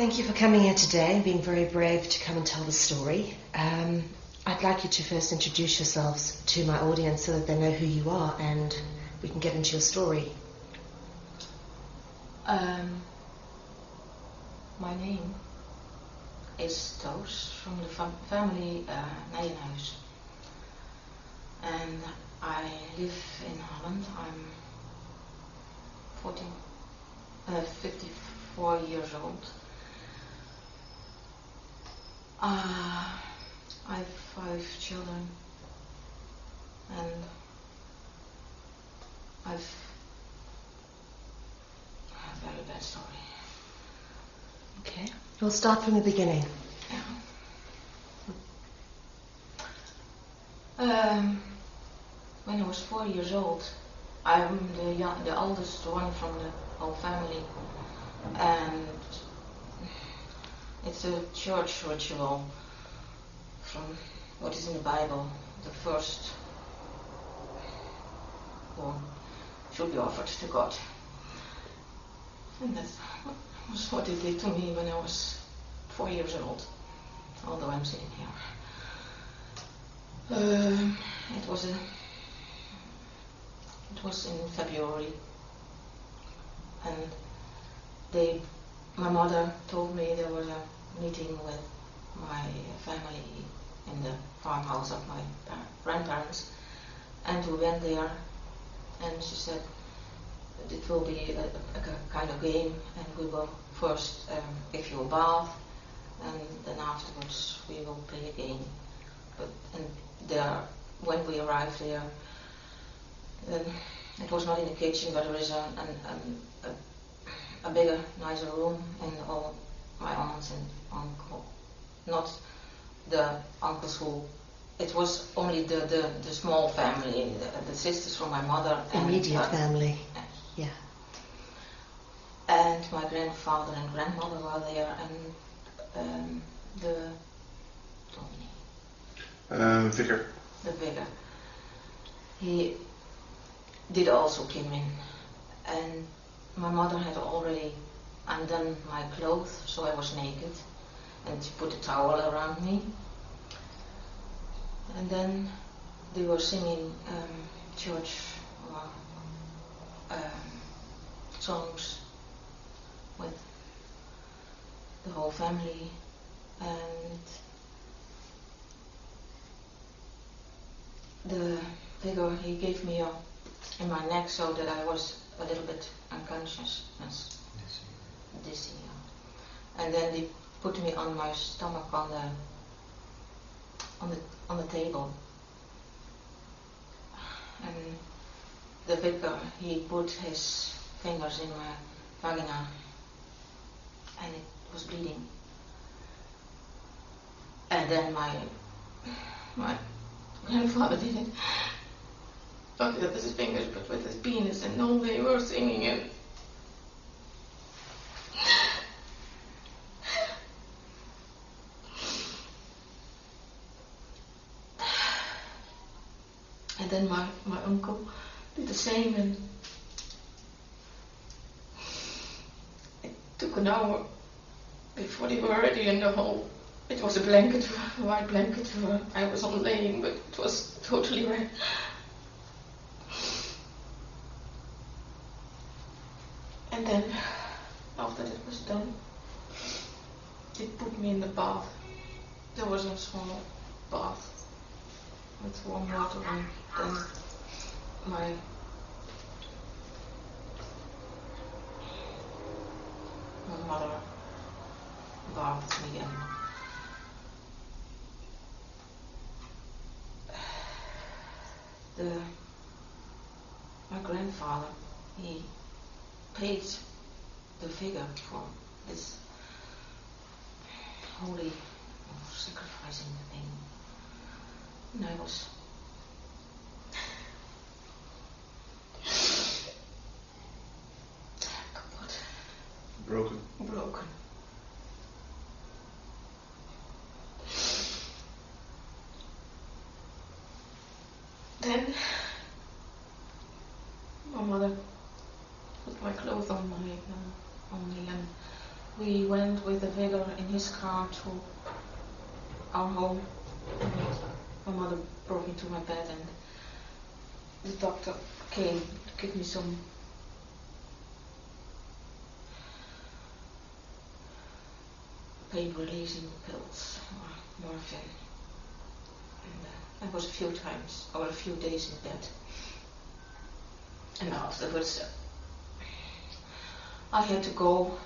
thank you for coming here today and being very brave to come and tell the story. I'd like you to first introduce yourselves to my audience so that they know who you are and we can get into your story. My name is Toos, from the family Nijenhuis. And I live in Holland. I'm 54 years old. I have 5 children, and I've a very bad story. Okay, we'll start from the beginning. Yeah. When I was 4 years old, I'm the oldest one from the whole family, and it's a church ritual from what is in the Bible. The first one should be offered to God, and that was what they did to me when I was 4 years old, although I'm sitting here. It was in February, and my mother told me there was a meeting with my family in the farmhouse of my grandparents, and we went there, and she said it will be a kind of game, and we will first give you a bath, and then afterwards we will play a game. When we arrived there, it was not in the kitchen, but there is a bigger, nicer room, and all my aunts and uncle, not the uncles who, it was only the small family, the sisters from my mother. Immediate family, yeah. And my grandfather and grandmother were there, and the vicar. The vicar. He did also came in, and my mother had already undone my clothes, so I was naked, and she put a towel around me. And then they were singing church songs with the whole family, and the figure, he gave me in my neck so that I was a little bit unconsciousness, dizzy. And then they put me on my stomach on the table, and the vicar, he put his fingers in my vagina, and it was bleeding. And then my grandfather did it, not with his fingers, but with his penis, and all they were singing it. And then my uncle did the same, and it took an hour before they were already in the hole. It was a blanket, a white blanket where I was on laying, but it was totally red. And then, after that was done, they put me in the bath. There was a small bath with warm water, and then my mother bathed me again. My grandfather, he paid the figure for this holy sacrificing thing, and I was broken. Then my mother put my clothes on me, and we went with the vicar in his car to our home. And my mother brought me to my bed, and the doctor came to give me some pain-releasing pills or morphine. And I was a few times or a few days in bed. And afterwards, I had to go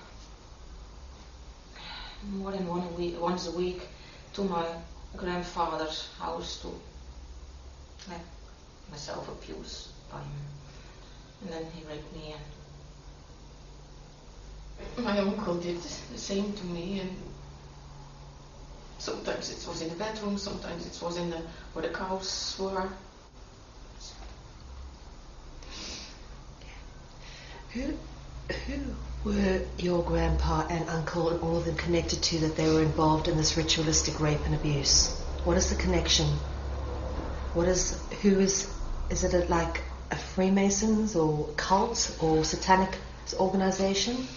more than once a week to my grandfather's house to let myself abuse by him. And then he raped me, and my uncle did the same to me, and sometimes it was in the bedroom, sometimes it was in the where the cows were. Who were your grandpa and uncle and all of them connected to that they were involved in this ritualistic rape and abuse? What is the connection? Is it like a Freemasons or cult or satanic organization?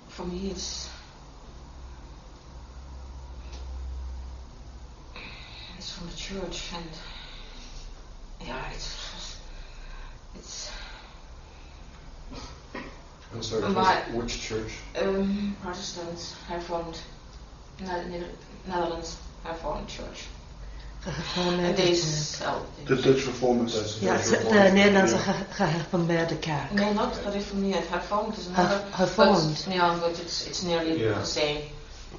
For me, it's from the church, and yeah, it's. I'm sorry, which church? Protestants have formed, Netherlands have formed church. And they sell. The Dutch Reformers. Ja, de Nederlandse gereformeerde kerk. No, not gereformeerd. Hervormd is another. Hervormd. Yeah, but it's nearly the same.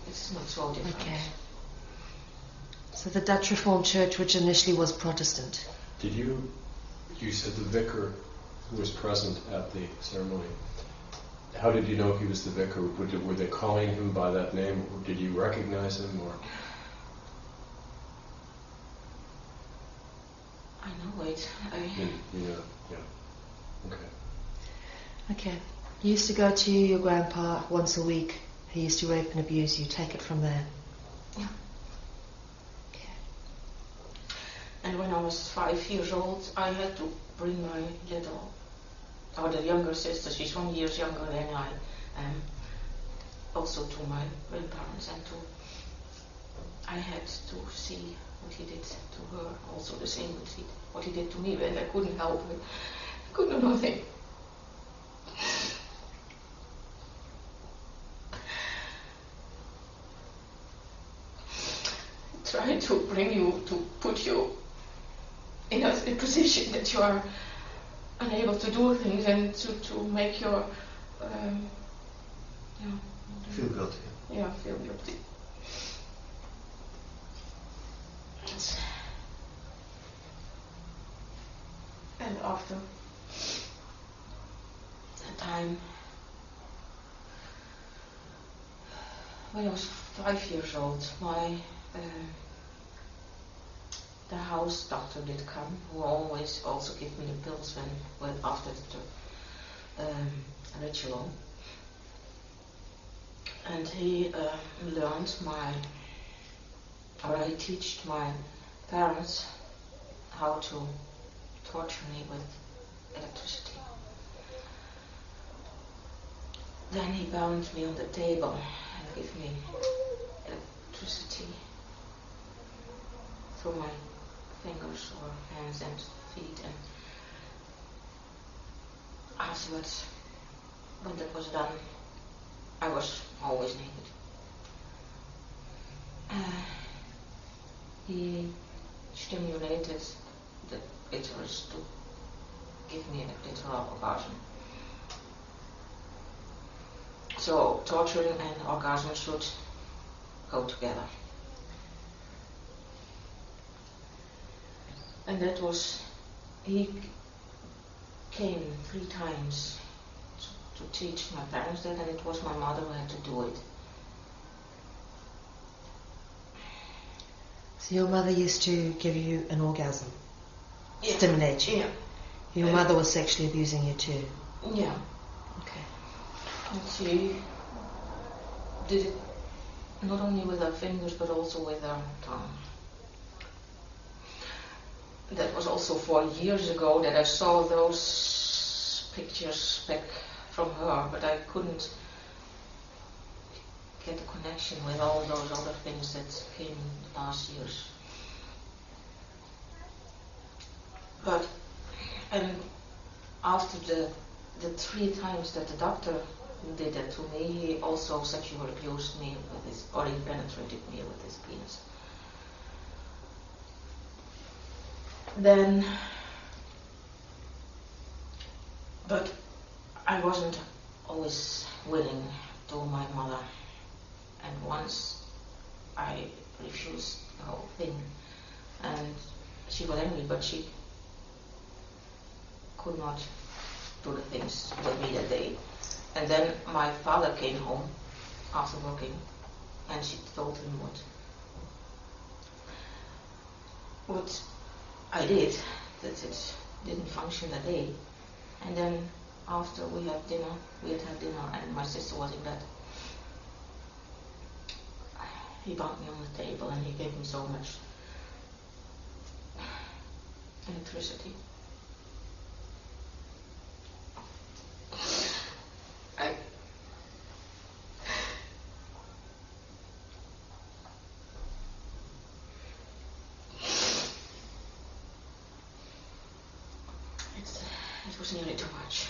It's not so different. Okay. So the Dutch Reformed Church, which initially was Protestant. Did you said the vicar who was present at the ceremony, how did you know he was the vicar? Were they calling him by that name, or did you recognize him, or? I know it. Yeah. Okay. Okay. You used to go to your grandpa once a week. He used to rape and abuse you. Take it from there. Yeah. Okay. And when I was 5 years old, I had to bring my the younger sister, she's 1 year younger than I am, also to my grandparents, and I had to see what he did to her, also the same what he did to me, and I couldn't help it. I could do nothing. Trying to bring you, to put you in a position that you are unable to do things, and to make your Feel guilty. Yeah, feel guilty. And after a time, when I was 5 years old, the house doctor did come, who always also gave me the pills after the ritual, and he learned he taught my parents how to torture me with electricity. Then he bound me on the table and gave me electricity through my fingers or hands and feet, and afterwards, when that was done, I was always naked. He stimulated the clitoris to give me a clitoral orgasm. So torturing and orgasm should go together. And that was, he came 3 times to teach my parents that, and it was my mother who had to do it. So your mother used to give you an orgasm, Yeah. stimulate you. Yeah. Your mother was sexually abusing you too. Yeah. Okay. And she did it not only with her fingers but also with her tongue. that was also 4 years ago that I saw those pictures back from her, but I couldn't get a connection with all those other things that came in the last years. But, and after the 3 times that the doctor did that to me, he also sexually abused me with his, or he penetrated me with his penis. Then, but I wasn't always willing to my mother, and once I refused the whole thing, and she got angry, but she could not do the things with me that day. And then my father came home after working, and she told him what I did, that it didn't function that day. And then after we had dinner, and my sister was in bed, he bumped me on the table and he gave me so much electricity. It was nearly too much.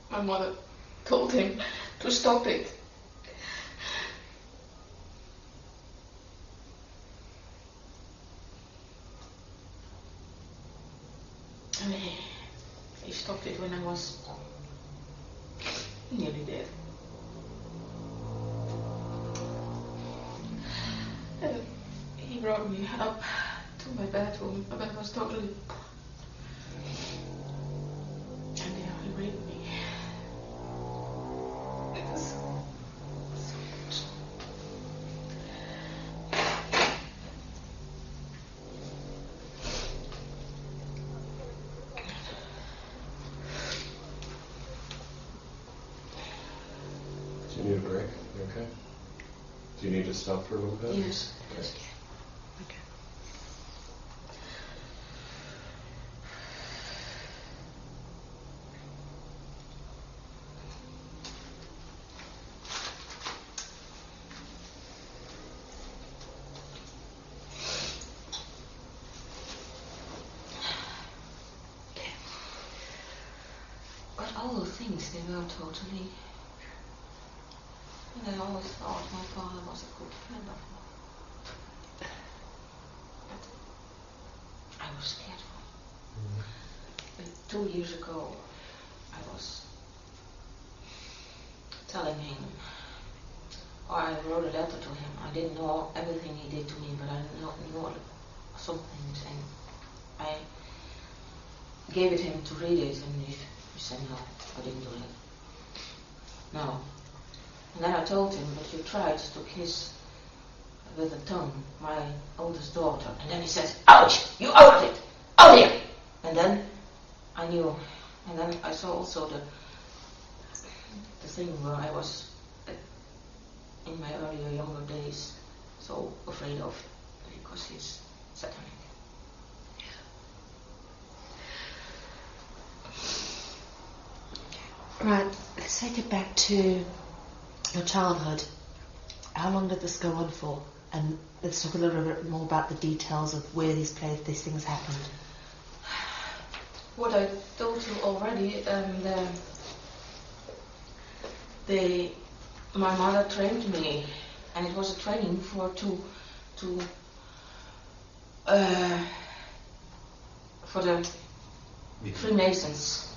My mother told him to stop it. And he stopped it when I was nearly dead. And he brought me up to my bedroom. My bed was totally... And there he raped me. It was so much. Do you need a break? You okay? Do you need to stop for a little bit? Yes. Okay. Okay. But all the things, they were totally... And I always thought my father was a good friend of mine. But I was scared for him. But 2 years ago, I was telling him, or I wrote a letter to him. I didn't know everything he did to me, but I knew some things, and I gave it him to read it, and he said, no, I didn't do that. No. And then I told him, but you tried to kiss with a tongue my oldest daughter. And then he says, ouch, you outed it, out here. And then I knew, and then I saw also the thing where I was, in my earlier, younger days, so afraid of, because he's satanic. Right, let's take it back to your childhood. How long did this go on for? And let's talk a little bit more about the details of where these things happened. What I told you already, my mother trained me, and it was a training for the Freemasons,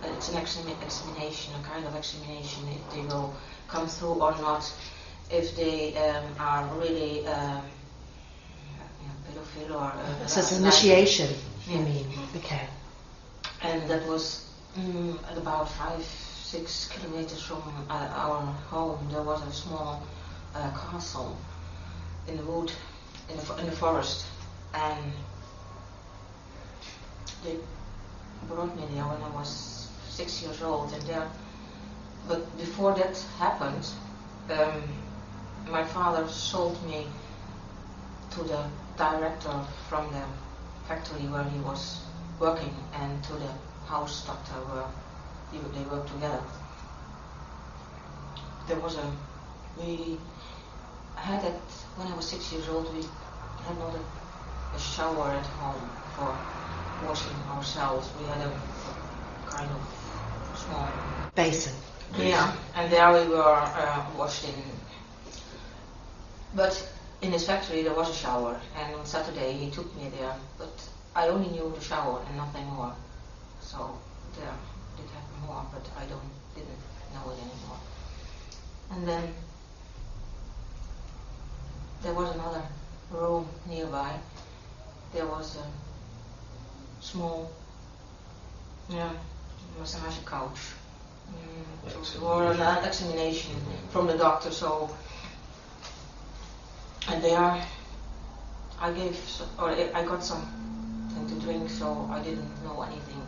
it's an examination, a kind of examination, if they will come through or not, if they are really pedophile or... So it's initiation, you Yeah. mean? Okay. And that was at about 5-6 kilometers from our home. There was a small castle in the wood, in the forest, and they brought me there when I was 6 years old. And there, but before that happened, my father sold me to the director from the factory where he was working and to the house doctor where they worked together. We had it when I was 6 years old. We had not a shower at home for washing ourselves. We had a kind of small Basin. yeah, and there we were washed in. But in his factory there was a shower, and on Saturday he took me there. But I only knew the shower and nothing more. So there did happen more, but I didn't know it anymore. And then there was another room nearby. There was a small massage couch or an examination from the doctor. So, and there I got something to drink, so I didn't know anything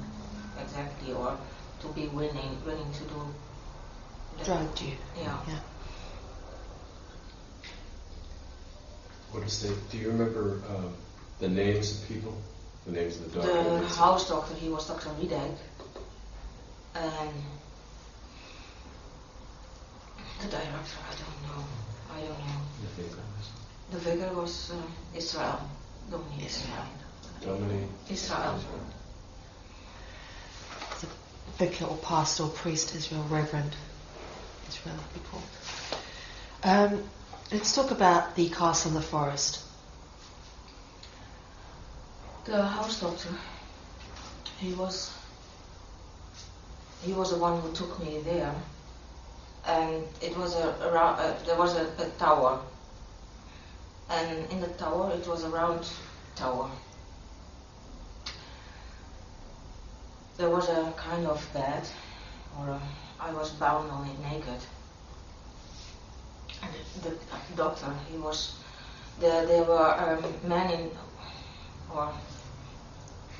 exactly, or to be willing to do. Drugged you. Yeah. What is do you remember the names of people? The names of the doctor? The house doctor, he was Dr. Wiedek, and the director, I don't know. The vicar was Israel, Dominic Israel. Israel. The vicar or pastor or priest, Israel, Reverend Israel, be called. Let's talk about the castle in the forest. The house doctor, he was the one who took me there, and it was there was a tower, and in the tower it was a round tower. There was a kind of bed, I was bound on it naked. And the doctor, he was there were men or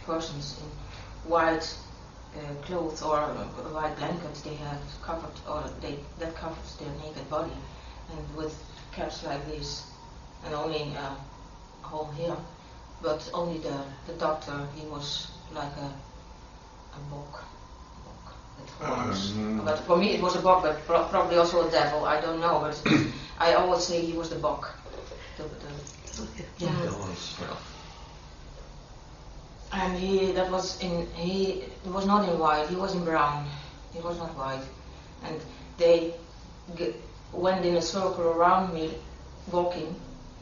persons in white clothes or white blankets. They had covered, or that covers their naked body, and with caps like this, and only a hole here. But only the doctor, he was like a bok. But for me it was a bok, but probably also a devil, I don't know, but I always say he was the bok. And he was not in white, he was in brown, he was not white. And they went in a circle around me, walking.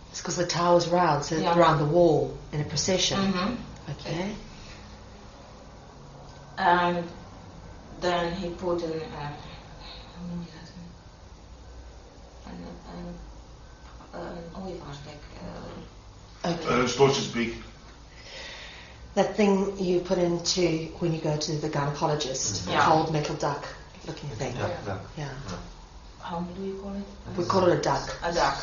It's because the tower's round, so around the wall in a procession. Mm-hmm. Okay. And then he put Storchesbeek. That thing you put into when you go to the gynecologist, the cold metal duck looking thing. Yeah. How do you call it? We call it a duck. A duck.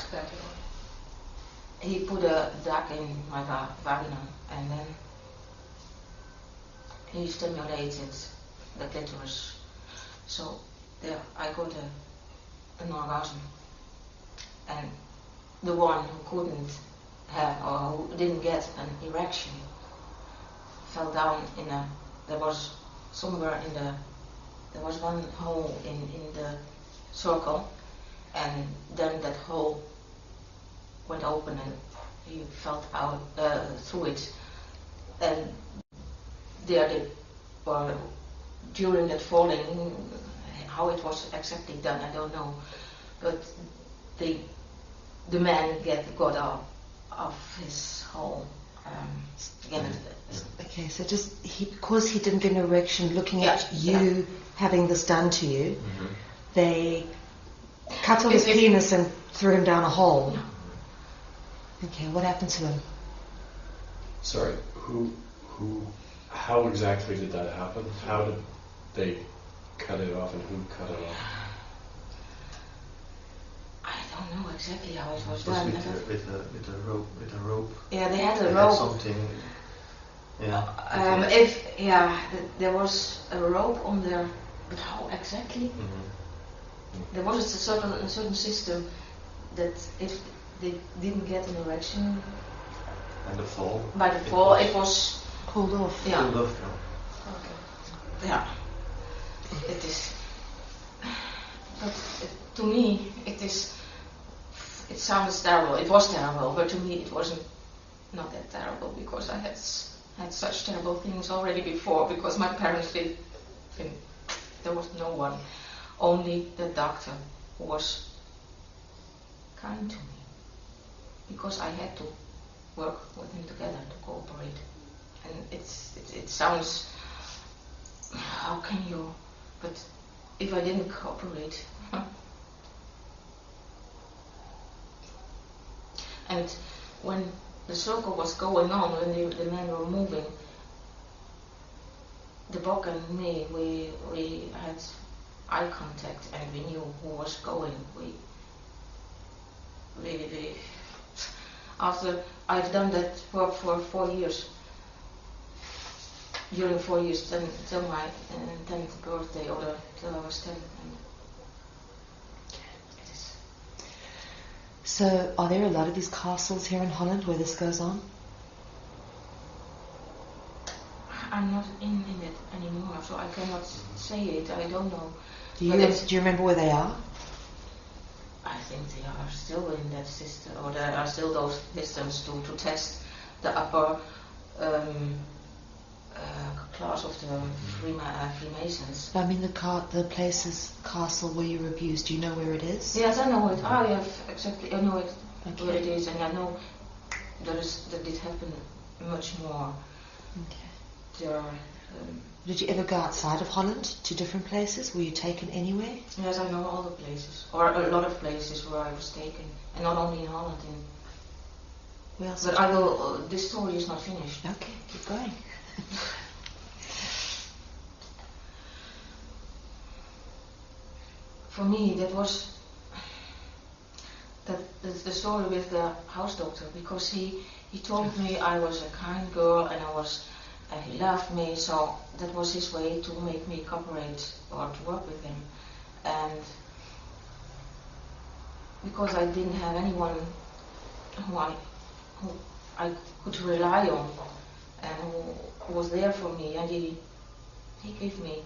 He put a duck in my vagina, and then he stimulated the clitoris. So there I got an orgasm. And the one who couldn't have, or who didn't get an erection, fell down there was somewhere there was one hole in the circle, and then that hole went open and he fell out through it. And during that falling, how it was exactly done, I don't know. But the man got out of his hole. Okay, so because he didn't get an erection, looking at you having this done to you, they cut off his penis and threw him down a hole. Yeah. Okay, what happened to him? Sorry, how exactly did that happen? How did they cut it off, and who cut it off? I don't know exactly how it was done. With a rope. Yeah, they had a rope. Something. Yeah. There was a rope on there, but how exactly? There was a certain system that if they didn't get an erection, And the fall? By the fall, it was Pulled off. yeah. Pulled off, yeah. Yeah, it is. But to me, it is. It sounds terrible. It was terrible, but to me, it wasn't not that terrible because I had such terrible things already before. Because my parents did. There was no one, only the doctor who was kind to me because I had to work with him together to cooperate. And it sounds. How can you? But if I didn't cooperate, and when the circle was going on, when the men were moving, the book and me, we had eye contact and we knew who was going. We after I've done that work for 4 years. During 4 years, till my 10th birthday, or till I was 10. So, are there a lot of these castles here in Holland where this goes on? I'm not in it anymore, so I cannot say it. I don't know. Do you remember where they are? I think they are still in that system, or there are still those systems to test the upper class of the Freemasons. I mean the castle where you were abused. Do you know where it is? Yes, I know it. I have exactly. I know it Okay. where it is, and I know that did happen much more. Okay. There are. Did you ever go outside of Holland to different places? Were you taken anywhere? Yes, I know all the places, or a lot of places where I was taken, and not only in Holland. Where else? But I will. This story is not finished. Okay, keep going. For me, that was the story with the house doctor, because he told me I was a kind girl and he loved me, so that was his way to make me cooperate or to work with him. And because I didn't have anyone who I could rely on and who was there for me, and he gave me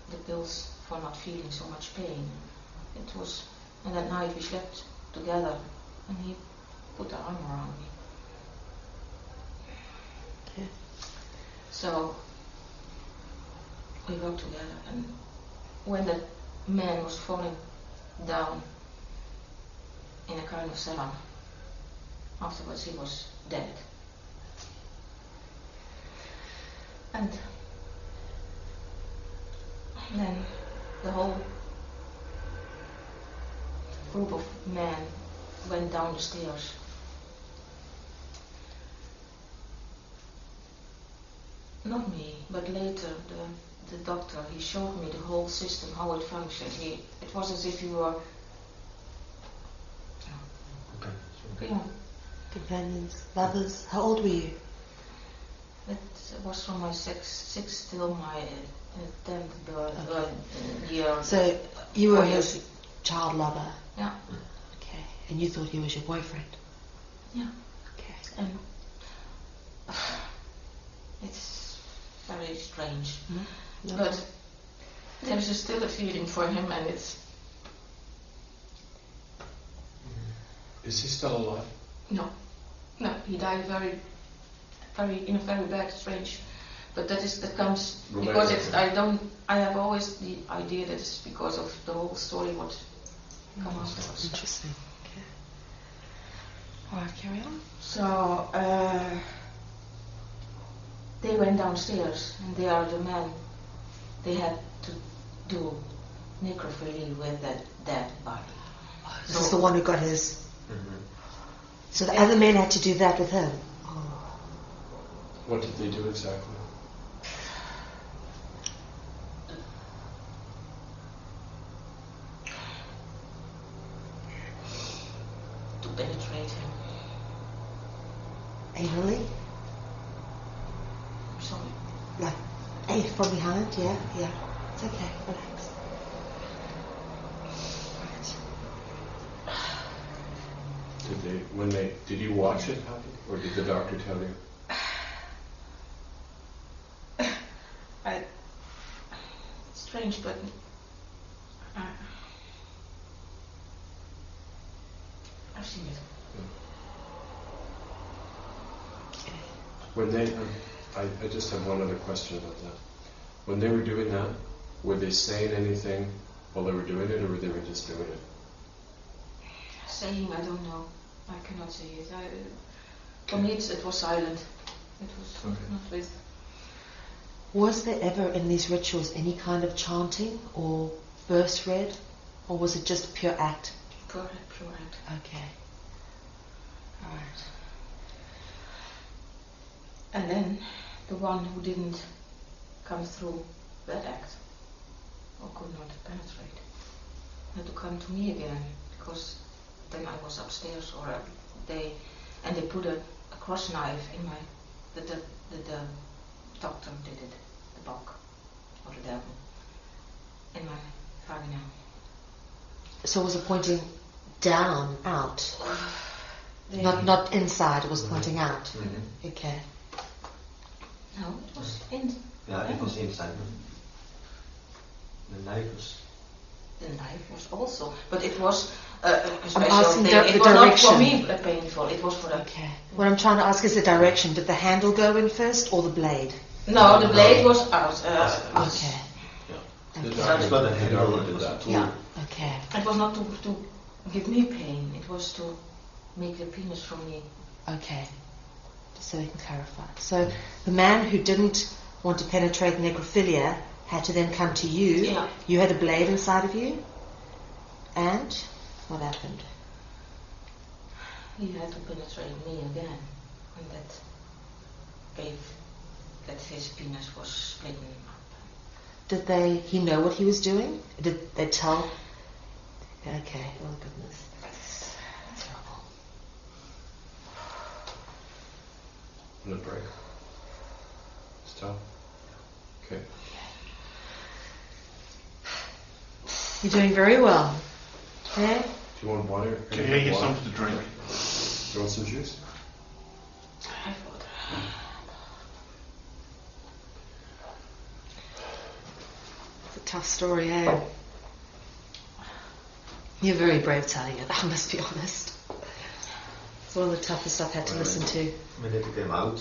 the pills for not feeling so much pain. It was, and that night we slept together, and he put the arm around me. Yeah. So we worked together, and when the man was falling down in a kind of cellar, afterwards he was dead. And then the whole group of men went down the stairs. Not me, but later the doctor, he showed me the whole system, how it functioned. It was as if you were Companions, lovers. How old were you? It was from my sixth till my 10th year. So you were 4 his years. child lover. Yeah. Okay. And you thought he was your boyfriend. Yeah. Okay. And it's very strange. No. But there's still a feeling for him, and it's Is he still alive? no, he died in a very bad, strange. But that comes because it's. I have always the idea that it's because of the whole story what come afterwards. Interesting. Okay. All right, carry on. So they went downstairs, and they are the men. They had to do necrophilia with that dead body. This is the one who got his. Mm-hmm. So the other men had to do that with him. Oh. What did they do exactly? To penetrate him. Anally? I'm sorry. Like from behind? Yeah. It's okay. Relax. Did they when they did you watch it happen, or did the doctor tell you? It's strange, but I've seen it. When they, I just have one other question about that. When they were doing that, were they saying anything while they were doing it, or were they just doing it? Saying, I don't know. I cannot say it. For me, it was silent. It was not with. Was there ever in these rituals any kind of chanting or verse read, or was it just a pure act? Pure act. Okay. All right. And then the one who didn't come through that act or could not penetrate had to come to me again, because then I was upstairs, or they put a cross knife in my the doctor did it, the bok or the devil, in my vagina. So was it pointing down, out? Not inside, it was pointing out. Mm-hmm. Okay. No, it was in. Yeah, it was inside. The knife was. The knife was also, but it was a I'm special asking thing. the It was not for direction. me painful. It was for the. Okay. What I'm trying to ask is the direction. Did the handle go in first or the blade? No, the blade was out. Okay. Yeah. The Okay. doctor, It's not a the handle, doctor it did was a that. tool. Yeah. Okay. It was not to give me pain. It was to make the penis from me. Okay. Just so we can clarify. So the man who didn't want to penetrate necrophilia had to then come to you. Yeah. You had a blade inside of you. And what happened? He had to penetrate me again, and that gave that his penis was splitting up. Did he know what he was doing? Did they tell? Okay. Oh goodness. Terrible. On a break. Stop. Okay. You're doing very well. Okay? Do you want water? Can I get something to drink? Do you want some juice? I thought, It's a tough story, eh? You're very brave telling it, I must be honest. It's one of the toughest I've had to listen to. When it came out,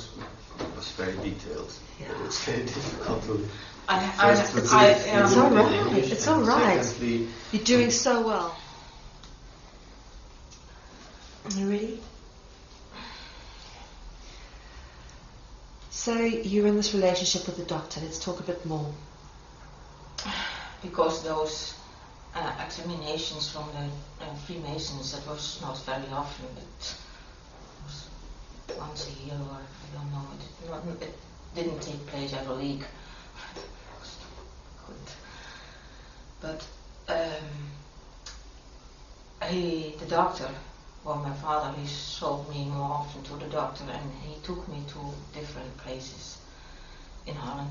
it was very detailed. Yeah. But it's very difficult to. It's all right. It's all right. Secondly, You're doing so well. You ready? So you're in this relationship with the doctor. Let's talk a bit more. because those examinations from the Freemasons, that was not very often, but it was once a year, or I don't know. It didn't take place every week. Couldn't. But the doctor, well, my father, he showed me more often to the doctor, and he took me to different places in Holland.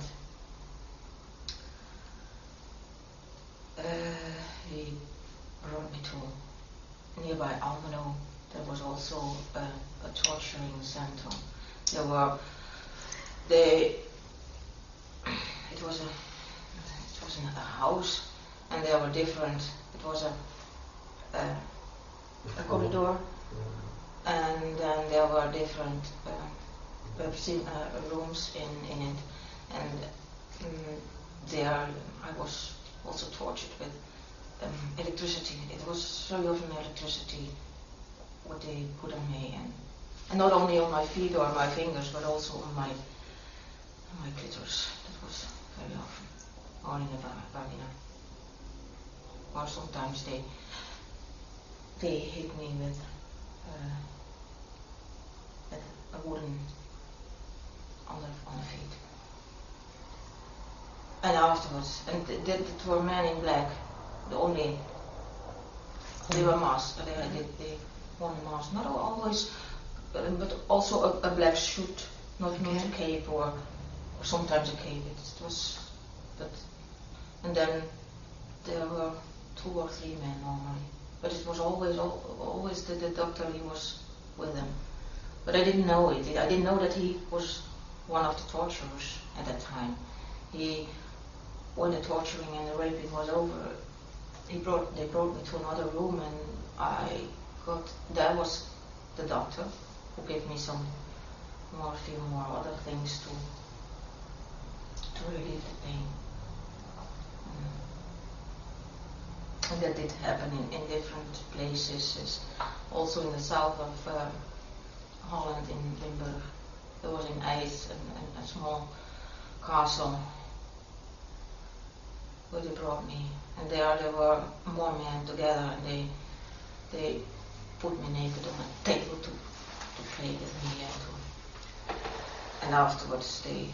He brought me to nearby Almelo. There was also a torturing center. It was in a house, and there were different. It was a corridor, and then there were different rooms in it, and there I was also tortured with electricity. It was very often electricity what they put on me, and not only on my feet or my fingers, but also on my clitoris. That was very often, or in the vagina. Or sometimes they hit me with a wooden on the feet. And afterwards, and it were men in black. They were masked. They wore a mask. Not always, but also a black suit, not a cape or sometimes a cape. It was, and then there were 2 or 3 men normally. But it was always the doctor. He was with them. But I didn't know it. I didn't know that he was one of the torturers at that time. When the torturing and the raping was over, they brought me to another room, and there was the doctor who gave me some morphine, more other things to relieve the pain. And that did happen in different places. Also in the south of Holland, in Limburg, there was in IJs a small castle where they brought me, and there were more men together, and they put me naked on a table to play with me, and afterwards they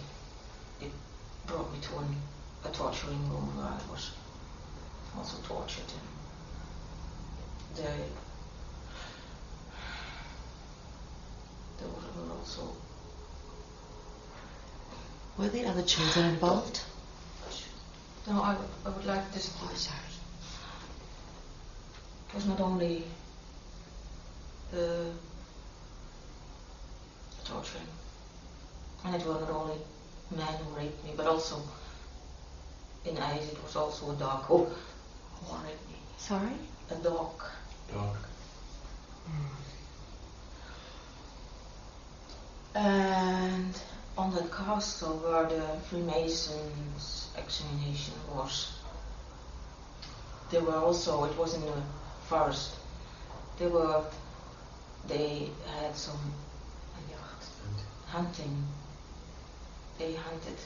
brought me to a torturing room where I was also tortured, and there were also. Were the other children involved? No, I would like this. Oh, sorry. It was not only the torturing, and it was not only men who raped me, but also in IJs it was also a dog who raped me. Sorry? A dog. Dog. And on that castle where the Freemasons examination was, they were also, it was in the forest, they had some hunting, they hunted,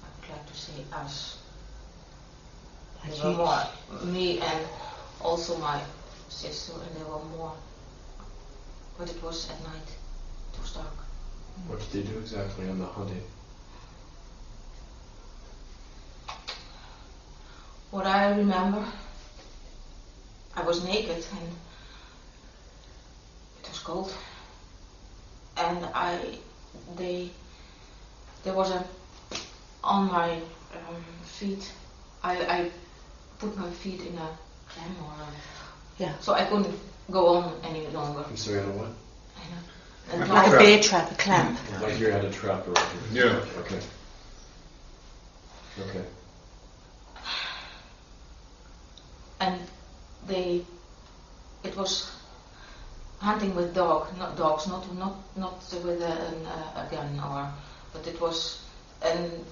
I would like to say us. There were more, me and also my sister, and there were more, but it was at night, it was dark. What did they do exactly on the hunting? What I remember, I was naked and it was cold, and there was on my feet, I put my feet in a clam so I couldn't go on any longer. I'm sorry, on a what? Like a bear trap, a clamp. Like you had a trap around you. Yeah. Okay. Okay. And it was hunting with dogs, not with a gun, but it was, and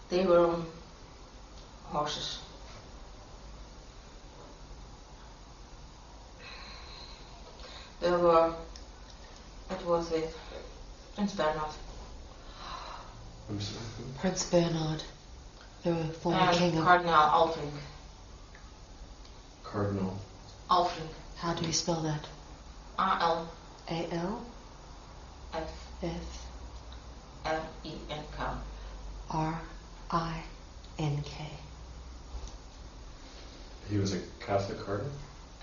they were on horses. It was with Prince Bernhard. I'm sorry. Prince Bernhard, the former king of... Cardinal Alfring. Cardinal. Alfring. How do you spell that? A-L. A-L? F. F. R-E-N-K. R-I-N-K. He was a Catholic cardinal?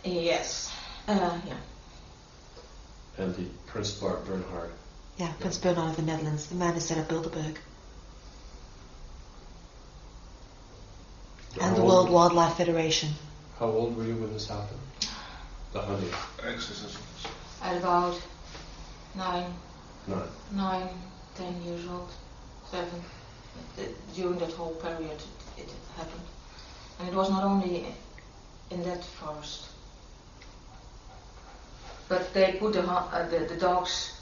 Yes. Yeah. And the Prince Bernhard. Yeah, Prince Bernhard of the Netherlands, the man who set up Bilderberg. And the World Wildlife Federation. How old were you when this happened? The hunting? At about 9, 10 years old, 7. During that whole period it happened. And it was not only in that forest, but they put the dogs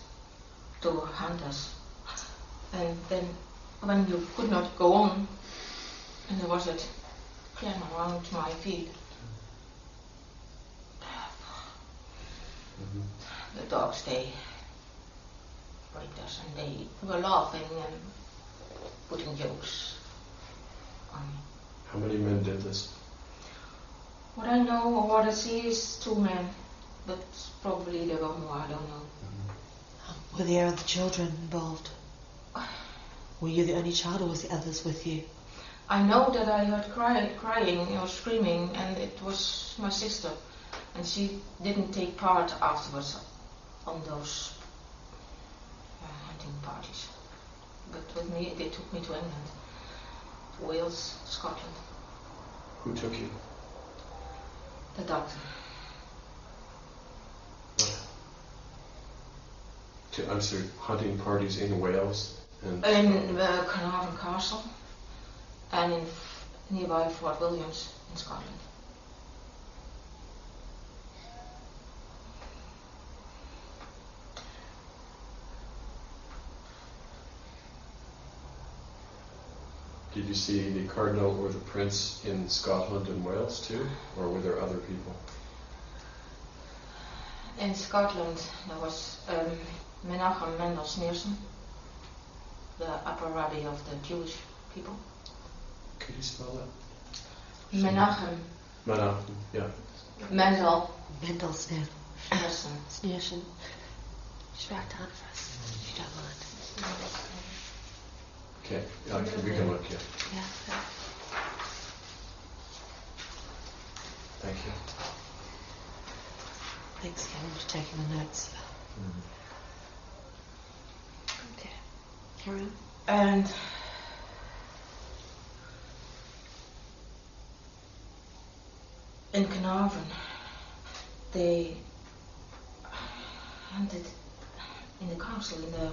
to hunt us. And then when you could not go on, and there was that clam around my feet, the dogs, they raped us, and they were laughing and putting jokes on me. How many men did this? What I know or what I see is 2 men, but probably there were more, I don't know. Were there other children involved? Were you the only child, or was the others with you? I know that I heard crying or screaming, and it was my sister, and she didn't take part afterwards on those hunting parties. But with me, they took me to England, Wales, Scotland. Who took you? The doctor. I'm sorry, hunting parties in Wales and In Carnarvon Castle and in nearby Fort Williams in Scotland. Did you see the Cardinal or the Prince in Scotland and Wales too, or were there other people? In Scotland there was Menachem Mendel Sneerson, the upper rabbi of the Jewish people. Could you spell that? Menachem Yeah. Mendel Mendel Sneerson. Sneerson. Just write down for us, if you don't mind. Okay, we can look, yeah. Yeah. Thank you. Thanks, Kevin, for taking the notes. Okay. Carry on. And in Carnarvon, they hunted in the castle, in the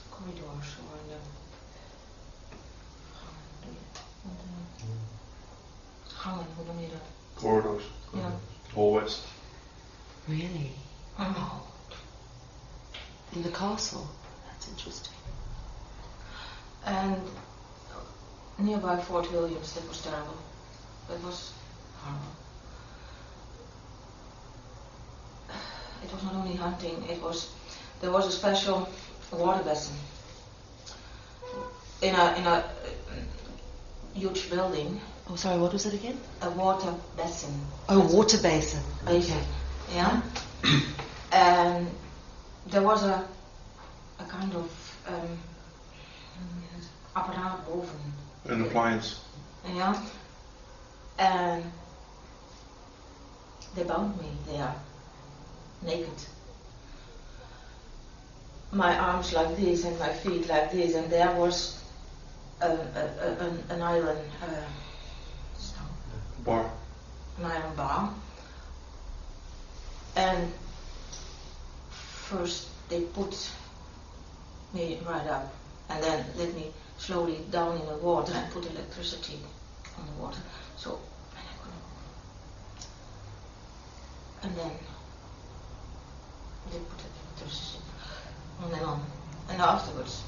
corridors or in the gangen, hoe noem je dat? Corridors. Ja. Hallways. Really? Mhm. Oh. In the castle? That's interesting. And nearby Fort Williams, that was terrible. That was horrible. It was not only hunting, there was a special water basin in a huge building. Oh, sorry, what was it again? A water basin. Oh, water basin. Basin. Okay. Yeah. And there was a kind of apparaat boven. An appliance. Yeah. And they bound me there, naked. My arms like this and my feet like this, and there was an iron Bar. an iron bar. And first they put me right up, and then let me slowly down in the water and put electricity on the water. So, and then they put electricity on and on. And afterwards,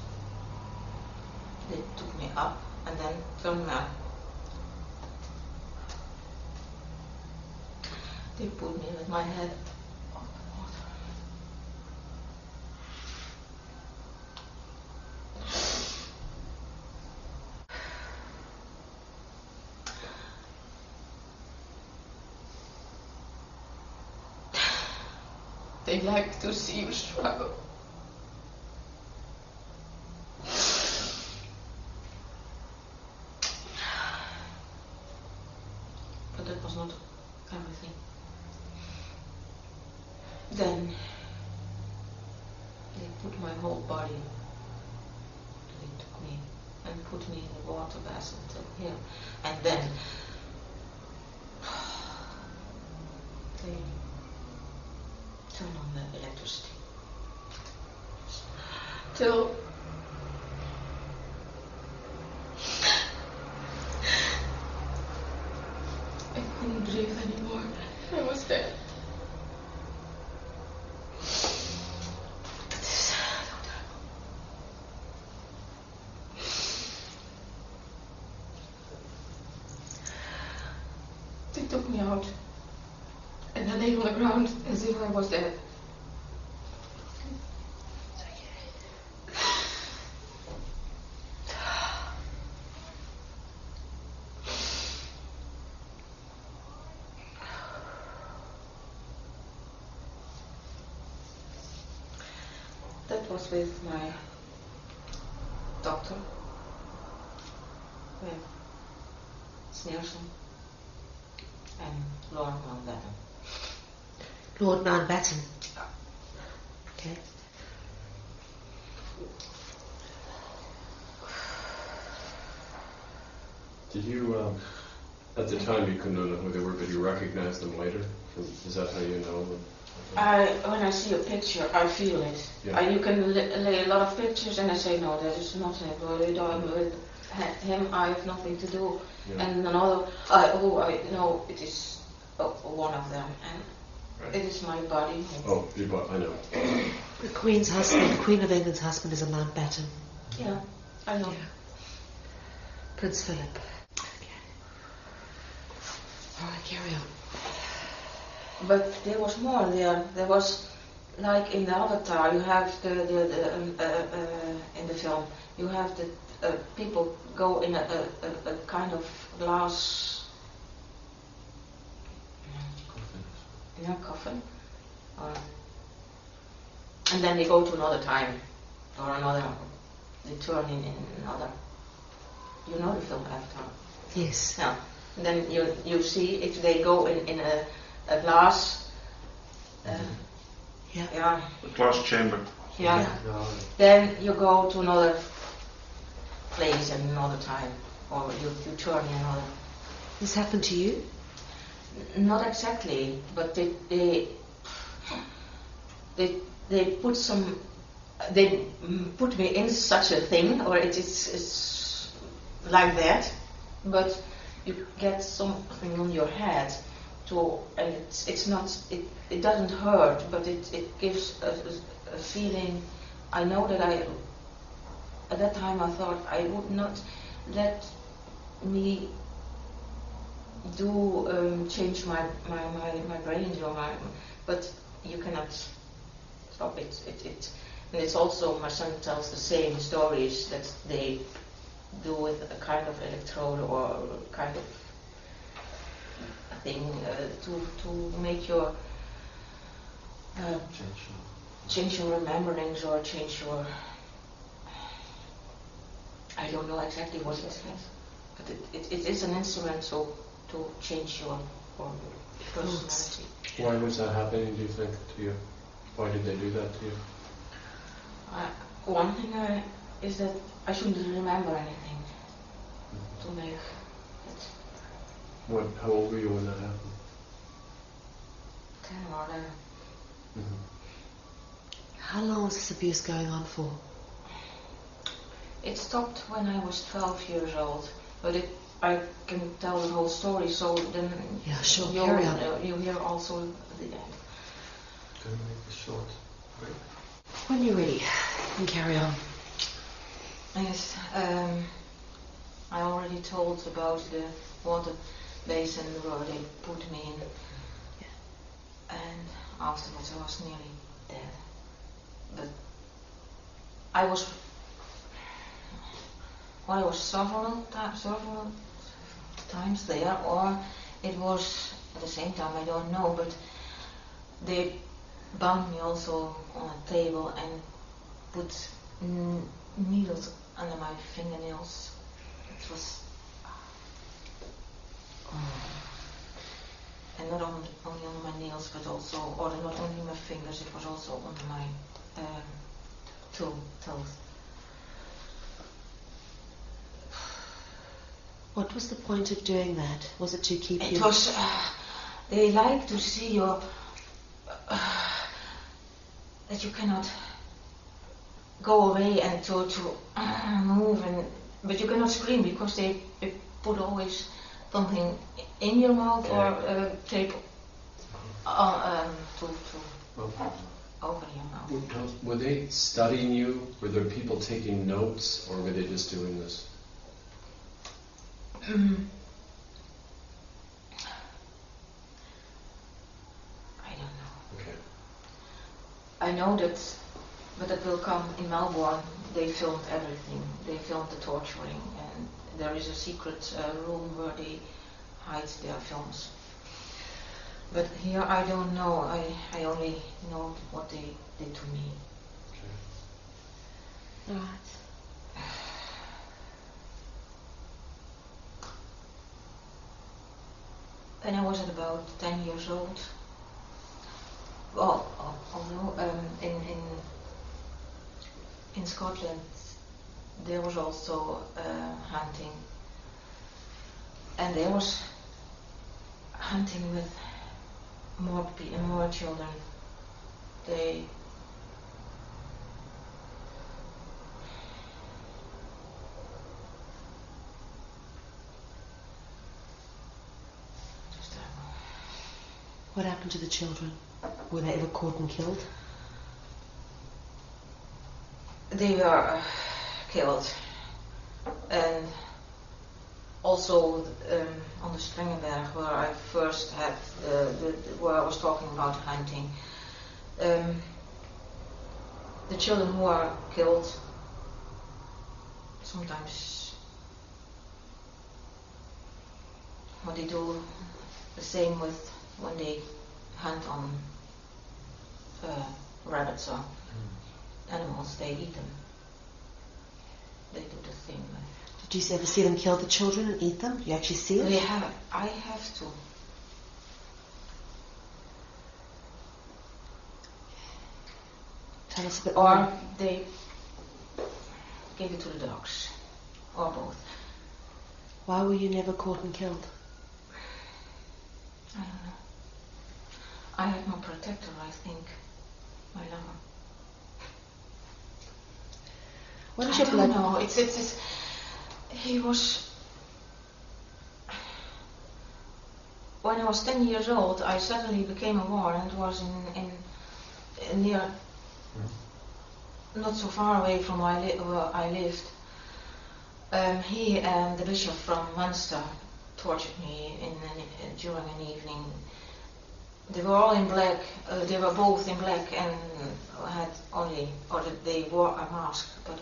they took me up and then turned me up. They put me with my head on the water. They like to see you struggle. But that was not everything. Then they put my whole body, they took me and put me in the water basin till here, and then they turned on the electricity till I couldn't breathe anymore. I was dead. They took me out and I lay on the ground as if I was dead. That was with my doctor, with Sneerson and Lord Mountbatten. Lord Mountbatten. Okay. Did you, at the time you couldn't know who they were, but you recognized them later? Is that how you know them? When I see a picture, I feel it. Yeah. You can lay a lot of pictures, and I say no, that is not it. With him, I have nothing to do. Yeah. And another, I know it is one of them, and Right. it is my body. Oh, I know. The Queen's husband, the Queen of England's husband, is a Mountbatten. Yeah, I know. Yeah. Prince Philip. Okay. All right, carry on. But there was more there. There was, like in the Avatar, you have in the film, you have the people go in a kind of glass coffin, and then they go to another time, or another, they turn in another. You know the film Avatar? Yes. Yeah. And then you see if they go in a glass. Yeah. Yeah. A glass chamber. Yeah. No, Then you go to another place and another time, or you turn in another. This happened to you? Not exactly, but they put some. They put me in such a thing, or it's like that, but you get something on your head and it's not, it doesn't hurt, but it gives a feeling. I know that at that time I thought I would not let me do change my brain, but you cannot stop it. And it's also, my son tells the same stories that they do with a kind of electrode or kind of thing to make your change your rememberings or change your, I don't know exactly what it is, but it is an instrument to change your personality. Why was that happening, do you think, to you? Why did they do that to you? One thing is that I shouldn't remember anything to make it. How old were you when that happened? 10 or 11. Mm-hmm. How long was this abuse going on for? It stopped when I was 12 years old, but I can tell the whole story, so then Yeah, sure, carry on. You hear also the end. can we make a short break? When you're ready, you can carry on. Yes, I already told about the water basin where they put me in, and afterwards I was nearly dead. But I was several times there, or it was at the same time, I don't know, but they bound me also on a table and put needles under my fingernails. It was, and not only on my nails, but also, or not only my fingers, it was also on my toes. What was the point of doing that? Was it to keep you... It was, they like to see your, that you cannot go away and to move, but you cannot scream because they put always something in your mouth or tape to over your mouth. Were they studying you? Were there people taking notes, or were they just doing this? I don't know. Okay. I know that, but it will come in Melbourne. They filmed everything. They filmed the torturing, and there is a secret room where they hide their films. But here I don't know. I only know what they did to me. Okay. Right. When I was at about 10 years old, well, although in Scotland there was also hunting, and there was hunting with more children they What happened to the children? Were they ever caught and killed? they were killed, and also on the Strengenberg, where I first had where I was talking about hunting. The children who are killed sometimes what they do the same with when they hunt on rabbits or animals, they eat them. They do the thing. Did you ever see them kill the children and eat them? You actually see it? I have to. Tell us a bit Or more. they give it to the dogs, or both. Why were you never caught and killed? I don't know. I had no protector, I think. My lover. What is I your don't blood? know. It's he was. When I was 10 years old, I suddenly became aware, and it was in near, not so far away from where I lived. He and the bishop from Munster tortured me during an evening. They were all in black. They were both in black and had only, or they wore a mask, but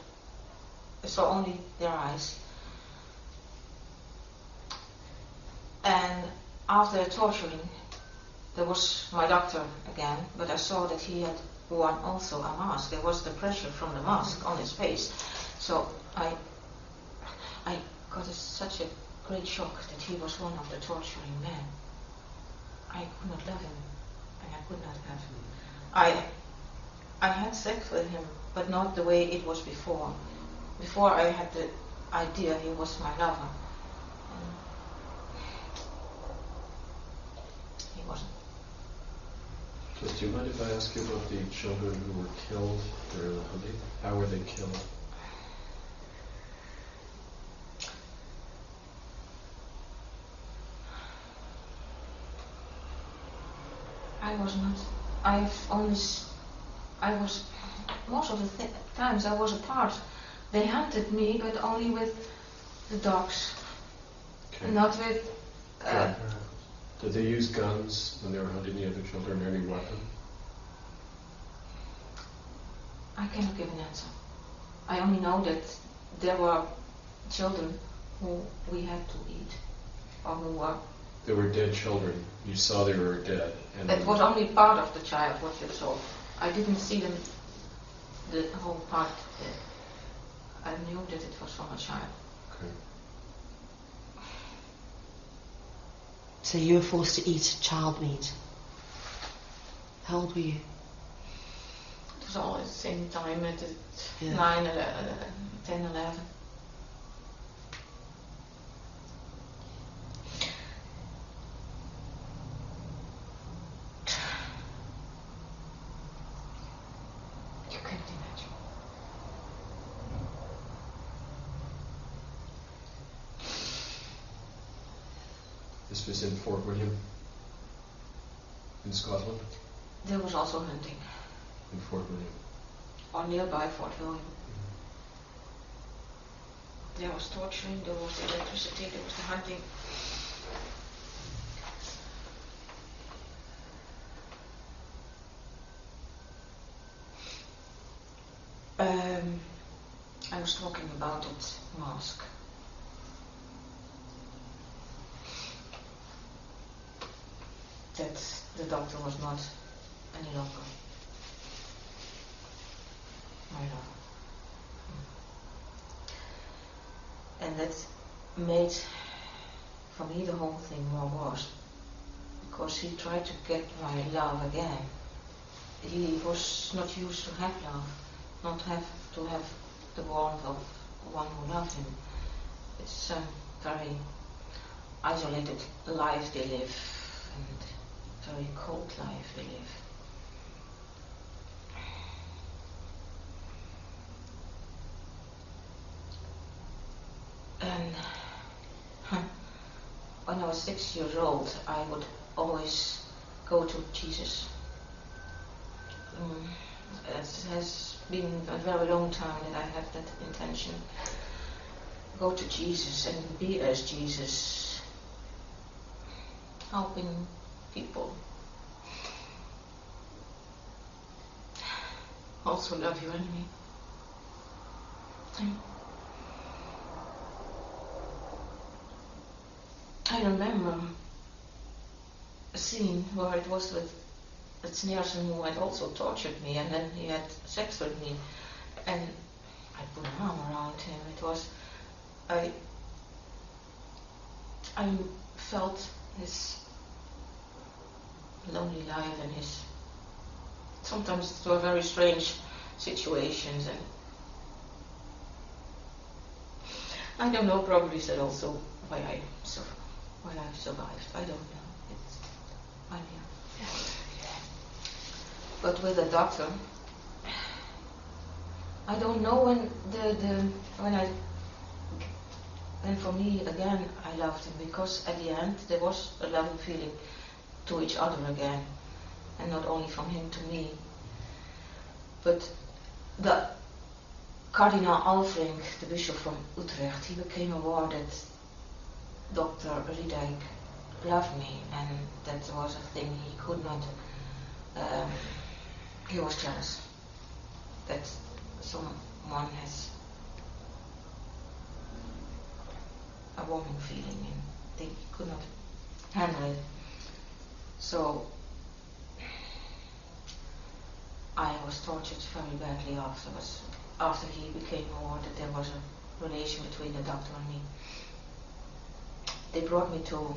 I saw only their eyes. And after torturing, there was my doctor again, but I saw that he had worn also a mask. There was the pressure from the mask on his face. So I got such a great shock that he was one of the torturing men. I could not love him, and I could not have him. I had sex with him, but not the way it was before. Before I had the idea he was my lover. And he wasn't. Do you mind if I ask you about the children who were killed during the hunting? How were they killed? Most of the times I was apart. They hunted me, but only with the dogs, Okay. not with. Did they use guns when they were hunting the other children, or any weapon? I cannot give an answer. I only know that there were children who we had to eat, or who were. They were dead children. You saw they were dead. And That was only part of the child, what you saw. I didn't see them, the whole part. I knew that it was from a child. Okay. So you were forced to eat child meat. How old were you? It was all at the same time, at 9, 10, 11. You can't imagine. This was in Fort William, in Scotland? There was also hunting, In Fort William. or nearby Fort William. There was torturing, there was the electricity, there was the hunting. I was talking about that mask. That the doctor was not any longer my lover. And that made, for me, the whole thing more worse. Because he tried to get my love again. He was not used to have love, not have to have the warmth of one who loved him. It's a very isolated life they live, and very cold life they live. when I was 6 years old, I would always go to Jesus. It has been a very long time that I have that intention. Go to Jesus and be as Jesus, helping people. Also love your enemy. I remember a scene where it was with Nijenhuis, who had also tortured me, and then he had sex with me, and I put an arm around him. It was, I felt his lonely life and his, sometimes it were very strange situations, and I don't know, probably is that also why I survived. I don't know. It's I'm here. But with the doctor, I don't know when for me again I loved him, because at the end there was a loving feeling to each other again, and not only from him to me. But the Cardinal Alfring, the Bishop from Utrecht, he became aware that Dr. Riedijk loved me, and that was a thing he could not, he was jealous that someone has a warming feeling, and he could not handle it. So I was tortured very badly afterwards, after he became aware that there was a relation between the doctor and me. They brought me to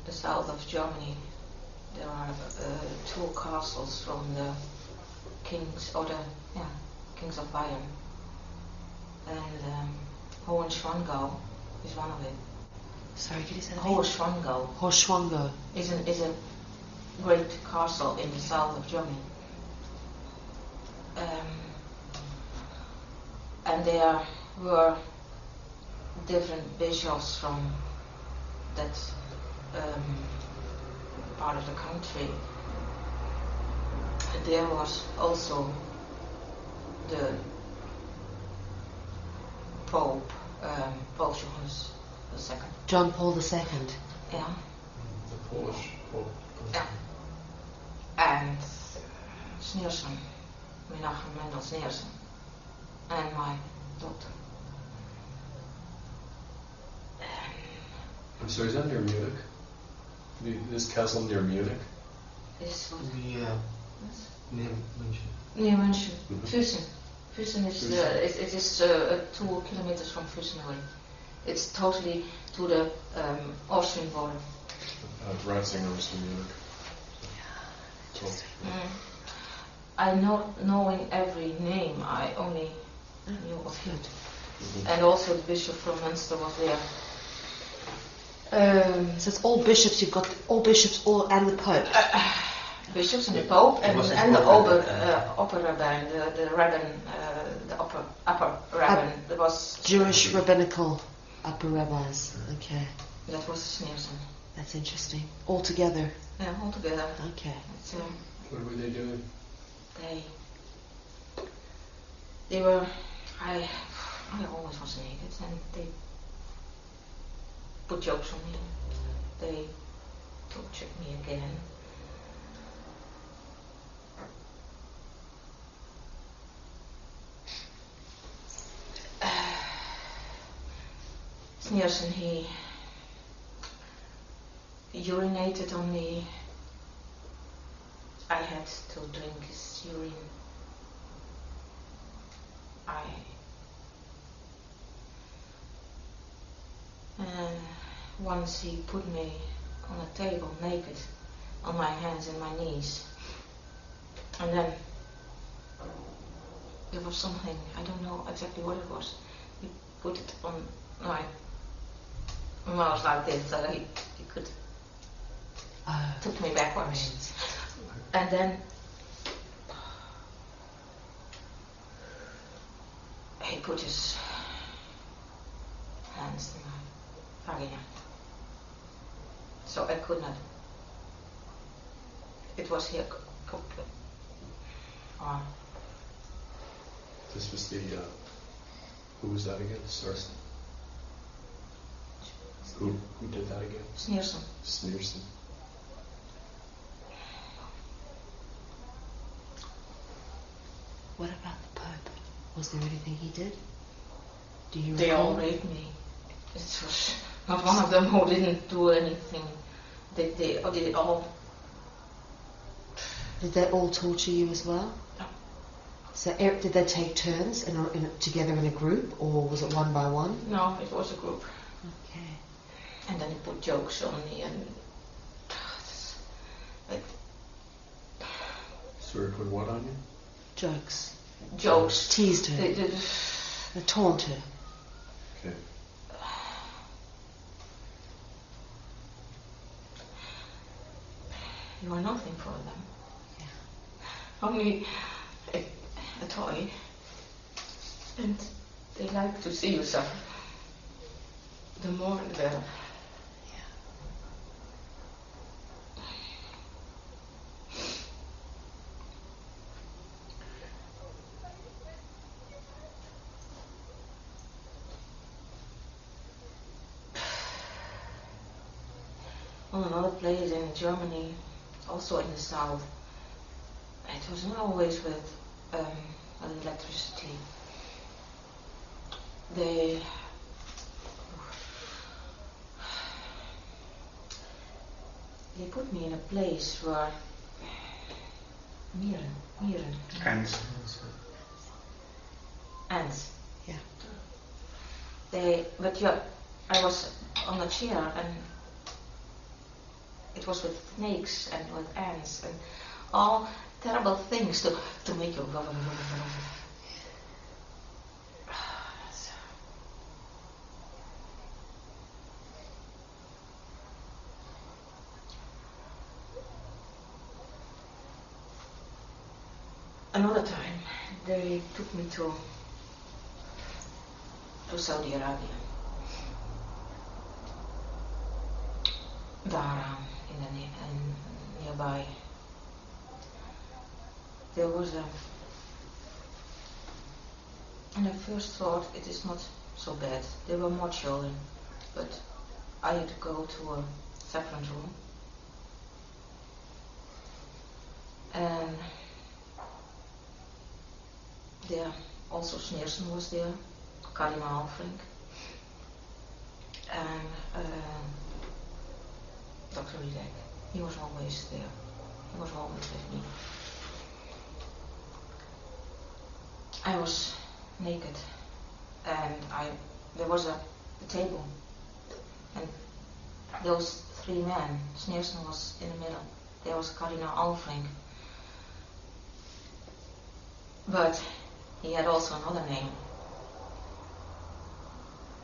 the south of Germany. There are 2 castles from the kings, kings of Bayern, and Hohenschwangau is one of it. Sorry, could you say that again? Hohenschwangau. Horschwango. Is a great castle in the south of Germany. And there were different bishops from that part of the country. There was also the Pope, Pope Johannes II. John Paul II. Yeah. The Polish Pope. Yeah. And Sneerson, Menachem Mendel Sneerson, and my daughter. I'm sorry, is that near Munich? This castle near Munich? This was Near München. near München. Mhm. Füssen. Füssen is it is 2 kilometers from Füssen away. It's totally to the Austrian border. Ratzinger was from Munich. So, I knowing every name, I only knew of him. mhm. And also the bishop from Munster was there. So it's all bishops. You've got all bishops, and the Pope. Bishops and the Pope and the upper rabbin, the rabbin, the upper rabbin. There was Jewish rabbinical upper rabbis. Okay, that was Sneerson. that's interesting. All together. Yeah, all together. Okay. It's, What were they doing? they were. I always was naked, and they put jokes on me. They tortured me again. Sneerson, he urinated on me. I had to drink his urine. Once he put me on a table naked, on my hands and my knees, and then there was something, I don't know exactly what it was. He put it on my mouth like this, so he could took me backwards, and then he put his hands in my vagina. So I could not. It was here. This was the, who was that again? Sorry. Who did that again? Sneerson. Sneerson. What about the Pope? Was there anything he did? Do you They recall? all raped me. It was not one of them who didn't do anything. They did it all. Did they all torture you as well? No. So did they take turns together in a group, or was it one by one? No, it was a group. Okay. And then he put jokes on me and Sorry, put what on you? Jokes. jokes. Teased her. They taunt her. Okay. You are nothing for them. Yeah. Only a toy. And they like to see you suffer. The more the better. On another place in Germany, also in the south, it was not always with electricity. They put me in a place where mieren, ants. Yeah. I was on a chair and it was with snakes and with ants and all terrible things to make you. Another time, they took me to Saudi Arabia. Daar nearby, there was and I first thought it is not so bad. There were more children, but I had to go to a separate room. And there also Sneerson was there, Cardinal Frank, and Dr. Ridek. He was always there. He was always with me. I was naked, and there was a table, and those three men, Sneerson was in the middle. There was Cardinal Alfring, but he had also another name.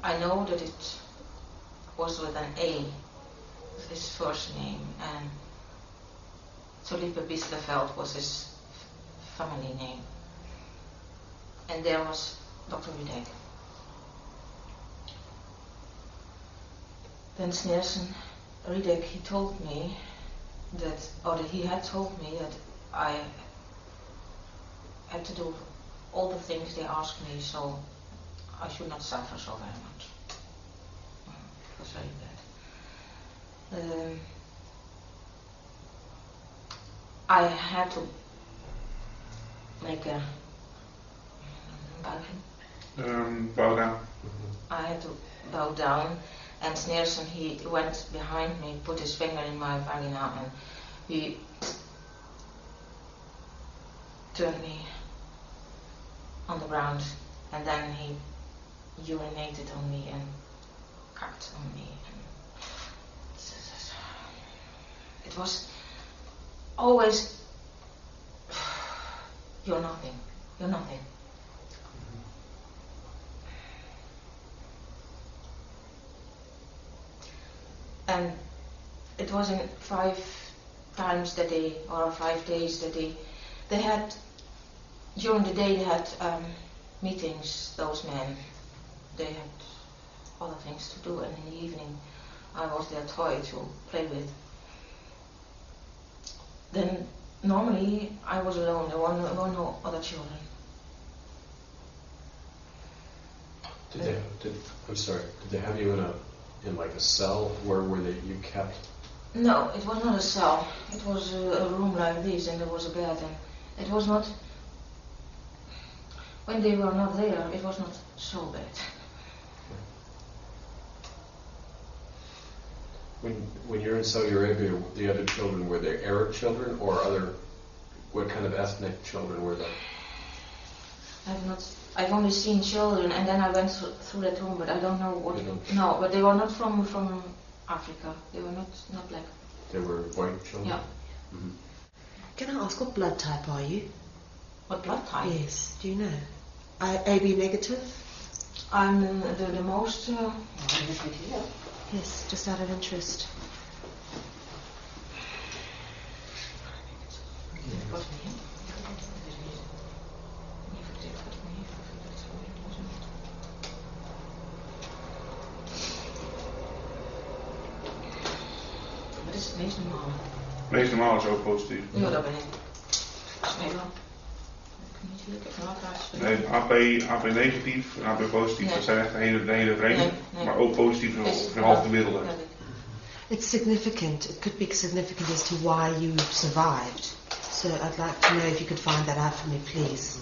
I know that it was with an A, his first name, and Felipe Bisleveld was his family name. And there was Dr. Ridek. Then Sneerson, Ridek, he told me that he had told me that I had to do all the things they asked me, so I should not suffer so very much. It was very bad. I had to make a bow down. I had to bow down, and Sneerson, he went behind me, put his finger in my vagina, and he turned me on the ground, and then he urinated on me and cocked on me. It was always, you're nothing, you're nothing. And it was in 5 times that day, or 5 days that they had, during the day they had meetings, those men. They had other things to do, and in the evening I was their toy to play with. Then normally I was alone, there were no other children. Did they have you in like a cell? Where were you kept? No, it was not a cell. It was a room like this, and there was a bed, and it was not. When they were not there, it was not so bad. When you're in Saudi Arabia, the other children, were they Arab children or other? What kind of ethnic children were they? I've only seen children, and then I went through that room, but I don't know what. No, but they were not from Africa. They were not black. They were white children? Yeah. Mm-hmm. Can I ask, what blood type are you? What blood type? Yes, do you know? AB negative? I'm the most... Yes, just out of interest. Wat is het meest normale? Het meest normaal is ook positief. Ja, dat ben ik. Nee, wel. Ik heb een Nee, AP negatief en AP positief, Nee. dat zijn echt de hele vreemde, Nee. maar ook positief voor half de wereld. It's significant. It could be significant as to why you survived. So I'd like to know if you could find that out for me, please.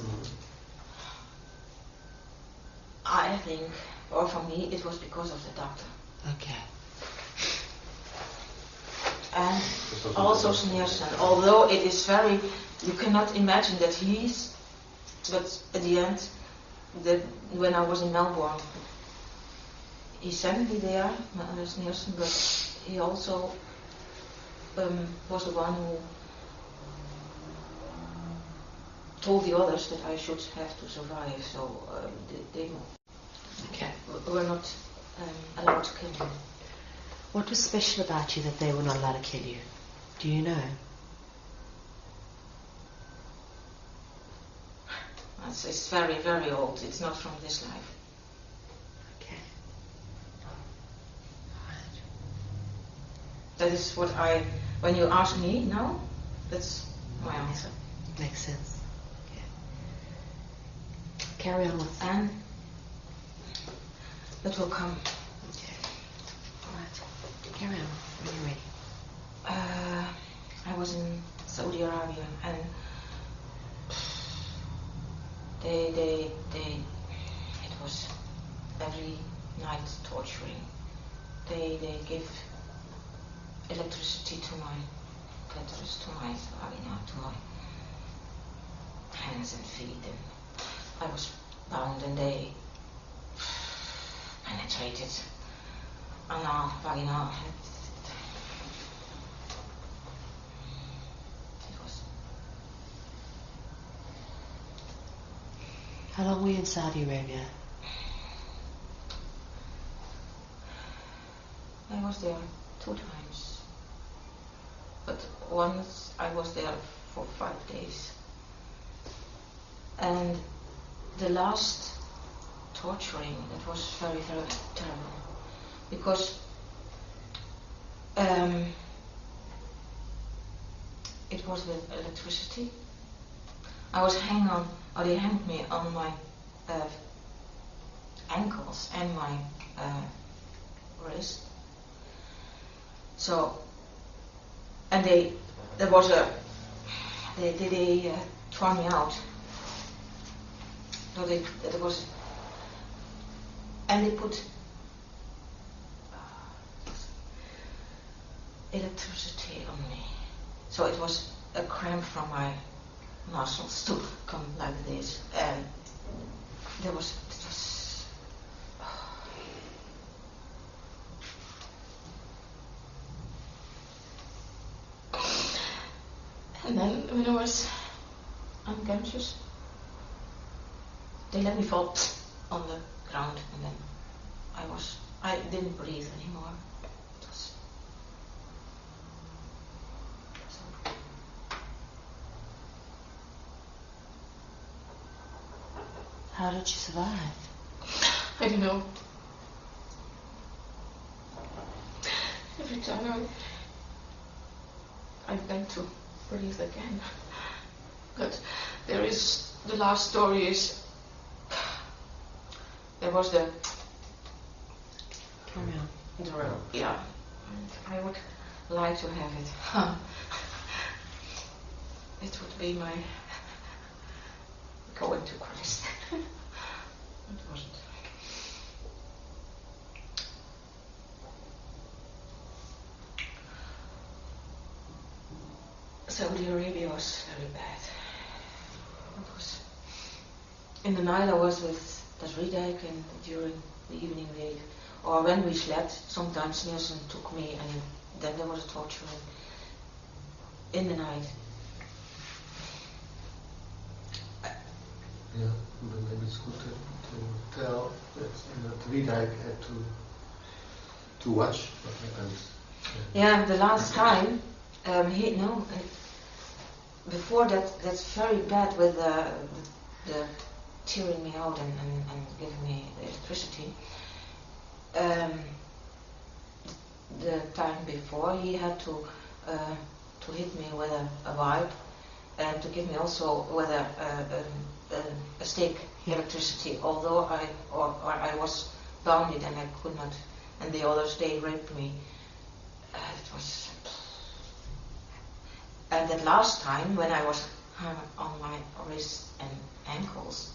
I think, or for me, it was because of the doctor. Okay. And also Sneerson, although it is very, you cannot imagine that but at the end, when I was in Melbourne, he sent me there, Sneerson, but he also was the one who told the others that I should have to survive, so they were not allowed to kill me. What was special about you that they were not allowed to kill you? Do you know? It's very, very old. It's not from this life. Okay. Right. That is what when you ask me now, that's my answer. Makes sense. Okay. Carry on with that. And that will come. Okay. All right. Carry on when you're ready. I was in Saudi Arabia, and it was every night torturing. They give electricity to my clitoris, to my vagina, to my hands and feet, and I was bound, and they penetrated anal, vaginal. It was. How long were you in Saudi Arabia? I was there 2 times, but once I was there for 5 days. And the last torturing, it was very, very terrible, because it was with electricity. I was they hanged me on my ankles and my wrist. So, and they tore me out. So and they put electricity on me. So it was a cramp from my muscles to come like this, and it was. And then when I was unconscious, they let me fall on the ground, and then I didn't breathe anymore. It was How did you survive? I don't know. every time I went to breathe again. But there is, the last story is, there was the drill, yeah. And I would like to have it. It would be my going to Christ. It wasn't. Saudi Arabia was very bad. It was in the night I was with das Riedijk, and during the evening or when we slept, sometimes Nielsen took me, and then there was a torture in the night. Yeah, but maybe it's good to tell that Riedijk had to watch what happened. Yeah, the last time, before that, that's very bad with the tearing me out and giving me the electricity. The time before, he had to hit me with a wipe and to give me also with a stick electricity. Although I was bounded and I could not, and the others they raped me. It was. And that last time when I was hung on my wrists and ankles,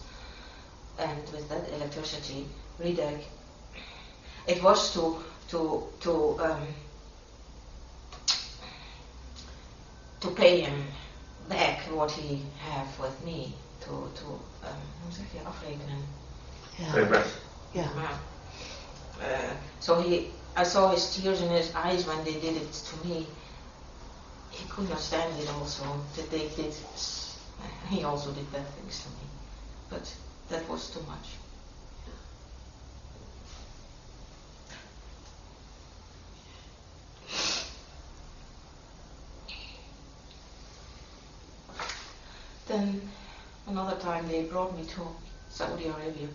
and with that electricity, Riedijk, it was to pay him back what he have with me, hoe zeg je, afrekenen. Yeah. So I saw his tears in his eyes when they did it to me. He could not stand it also, that they did, he also did bad things to me. But that was too much. Then another time they brought me to Saudi Arabia.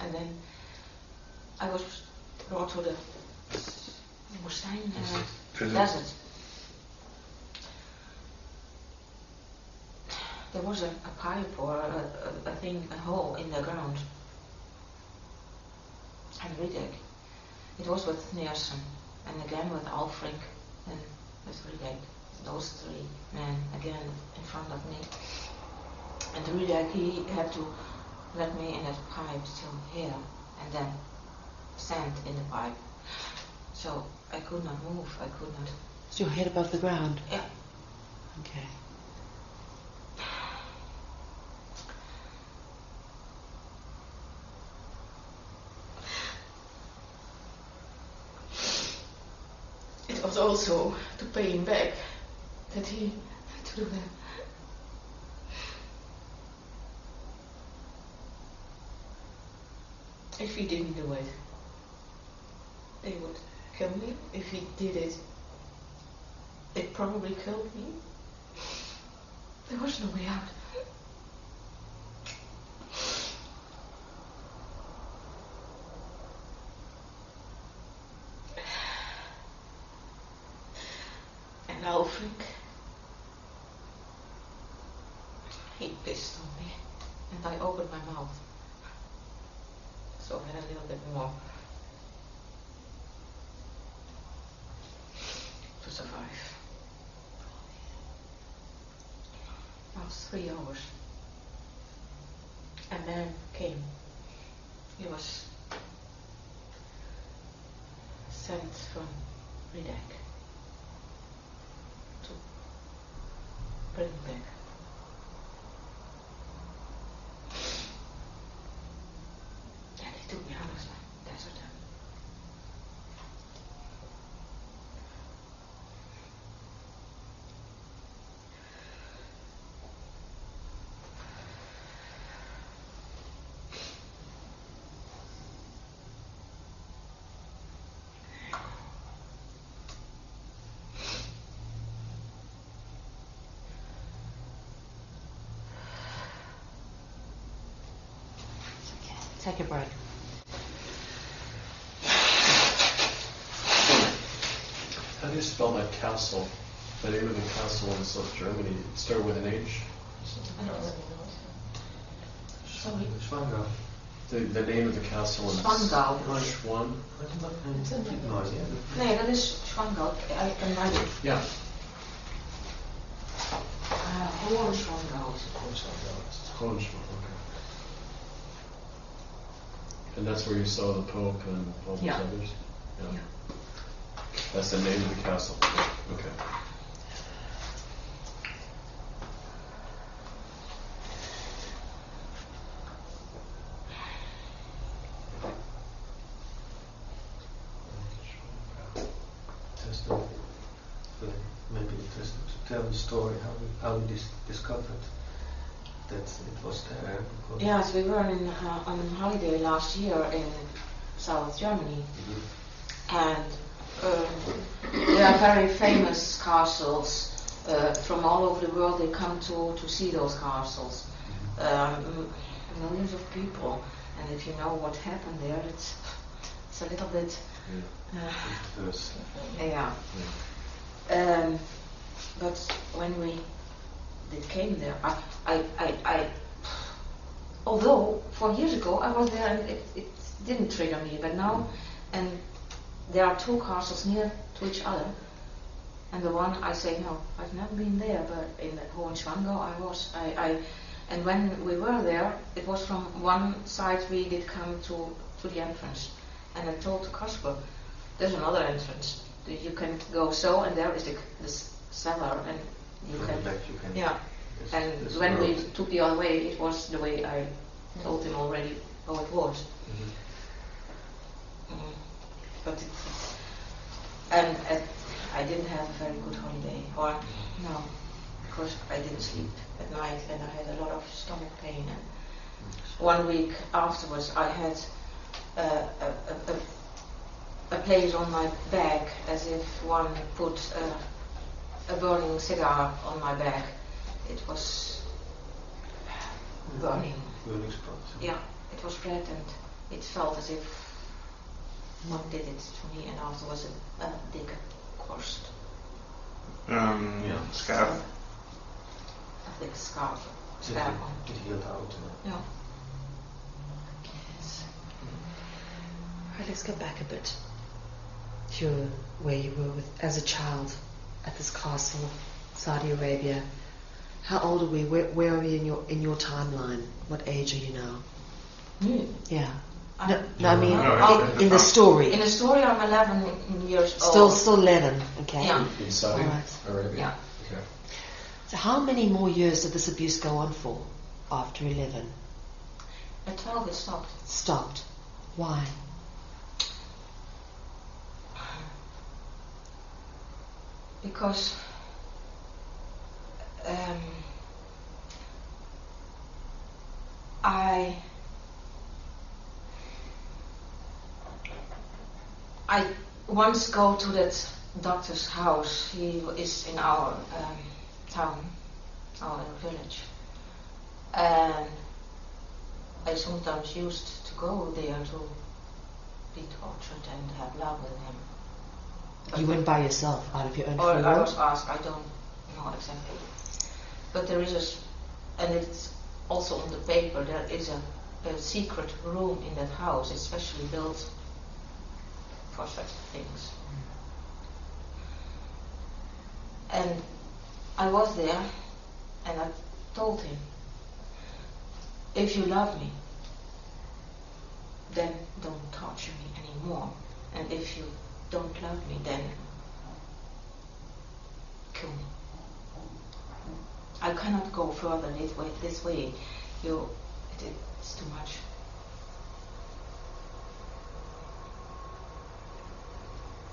And then I was brought to the desert. There was a pipe or a hole in the ground. And Riedijk. It was with Nielsen, and again with Alfrink, and with Riedijk. Those three men again in front of me. And Riedijk, he had to let me in that pipe till here, and then sand in the pipe. So I could not move, I could not. Is your head above the ground? Yeah. Okay. It was also to pay him back that he had to do that. If he didn't do it, they would kill me. If he did it, it probably killed me. There was no way out. And Alfrink, he pissed on me, and I opened my mouth. So I had a little bit more to survive. About 3 hours. A man came. He was sent from Riedijk to bring him back. And he took me out of the desert. Take a break. do you spell that castle? The name of the castle in South Germany, it started with an H? I don't really know. Sorry. Schwangau. The name of the castle in Schwangau. Schwan? Nee, dat is Schwangau. Yeah. Hohenschwangau. Hohenschwangau, okay. And that's where you saw the Pope and all those others? Yeah. That's the name of the castle? Okay. Maybe just to tell the story how we discovered that it was there. Yes, we were on holiday last year in South Germany, and there are very famous castles from all over the world. They come to see those castles. Millions of people, and if you know what happened there, it's a little bit. But when we came there, I although 4 years ago I was there and it didn't trigger me, but now, and there are two castles near to each other, and the one I say no, I've never been there, but in Hohenschwangau I was. And when we were there, it was from one side we did come to the entrance, and I told Kasper, there's another entrance. You can go so, and there is the cellar, and you can. Yeah. And when we took the other way, it was the way I told him already how it was. But and I didn't have a very good holiday, or no, because I didn't sleep at night, and I had a lot of stomach pain. And 1 week afterwards, I had a place on my back, as if one put a burning cigar on my back. It was burning. Burning spot. Yeah, it was red, and it felt as if one did it to me, and afterwards a big korst. Scarf. A big scarf. It healed out. Yeah. Right, let's go back a bit. To where you were as a child at this castle, Saudi Arabia. How old are we? Where are we in your timeline? What age are you now? Me? Yeah. I mean in the story. In the story, I'm 11 years old. Still 11. Okay. Yeah. In Saudi Arabia? Yeah. Okay. So how many more years did this abuse go on for after 11? At 12 it stopped. Stopped. Why? Because I once go to that doctor's house. He is in our town, our village, and I sometimes used to go there to be tortured and have love with him. But you went by yourself, out of your own free or will? I was asked, I don't know exactly. But there is and it's also on the paper, there is a secret room in that house, especially built for such things. And I was there, and I told him, if you love me, then don't torture me anymore. And if you don't love me, then kill me. I cannot go further this way. It's too much.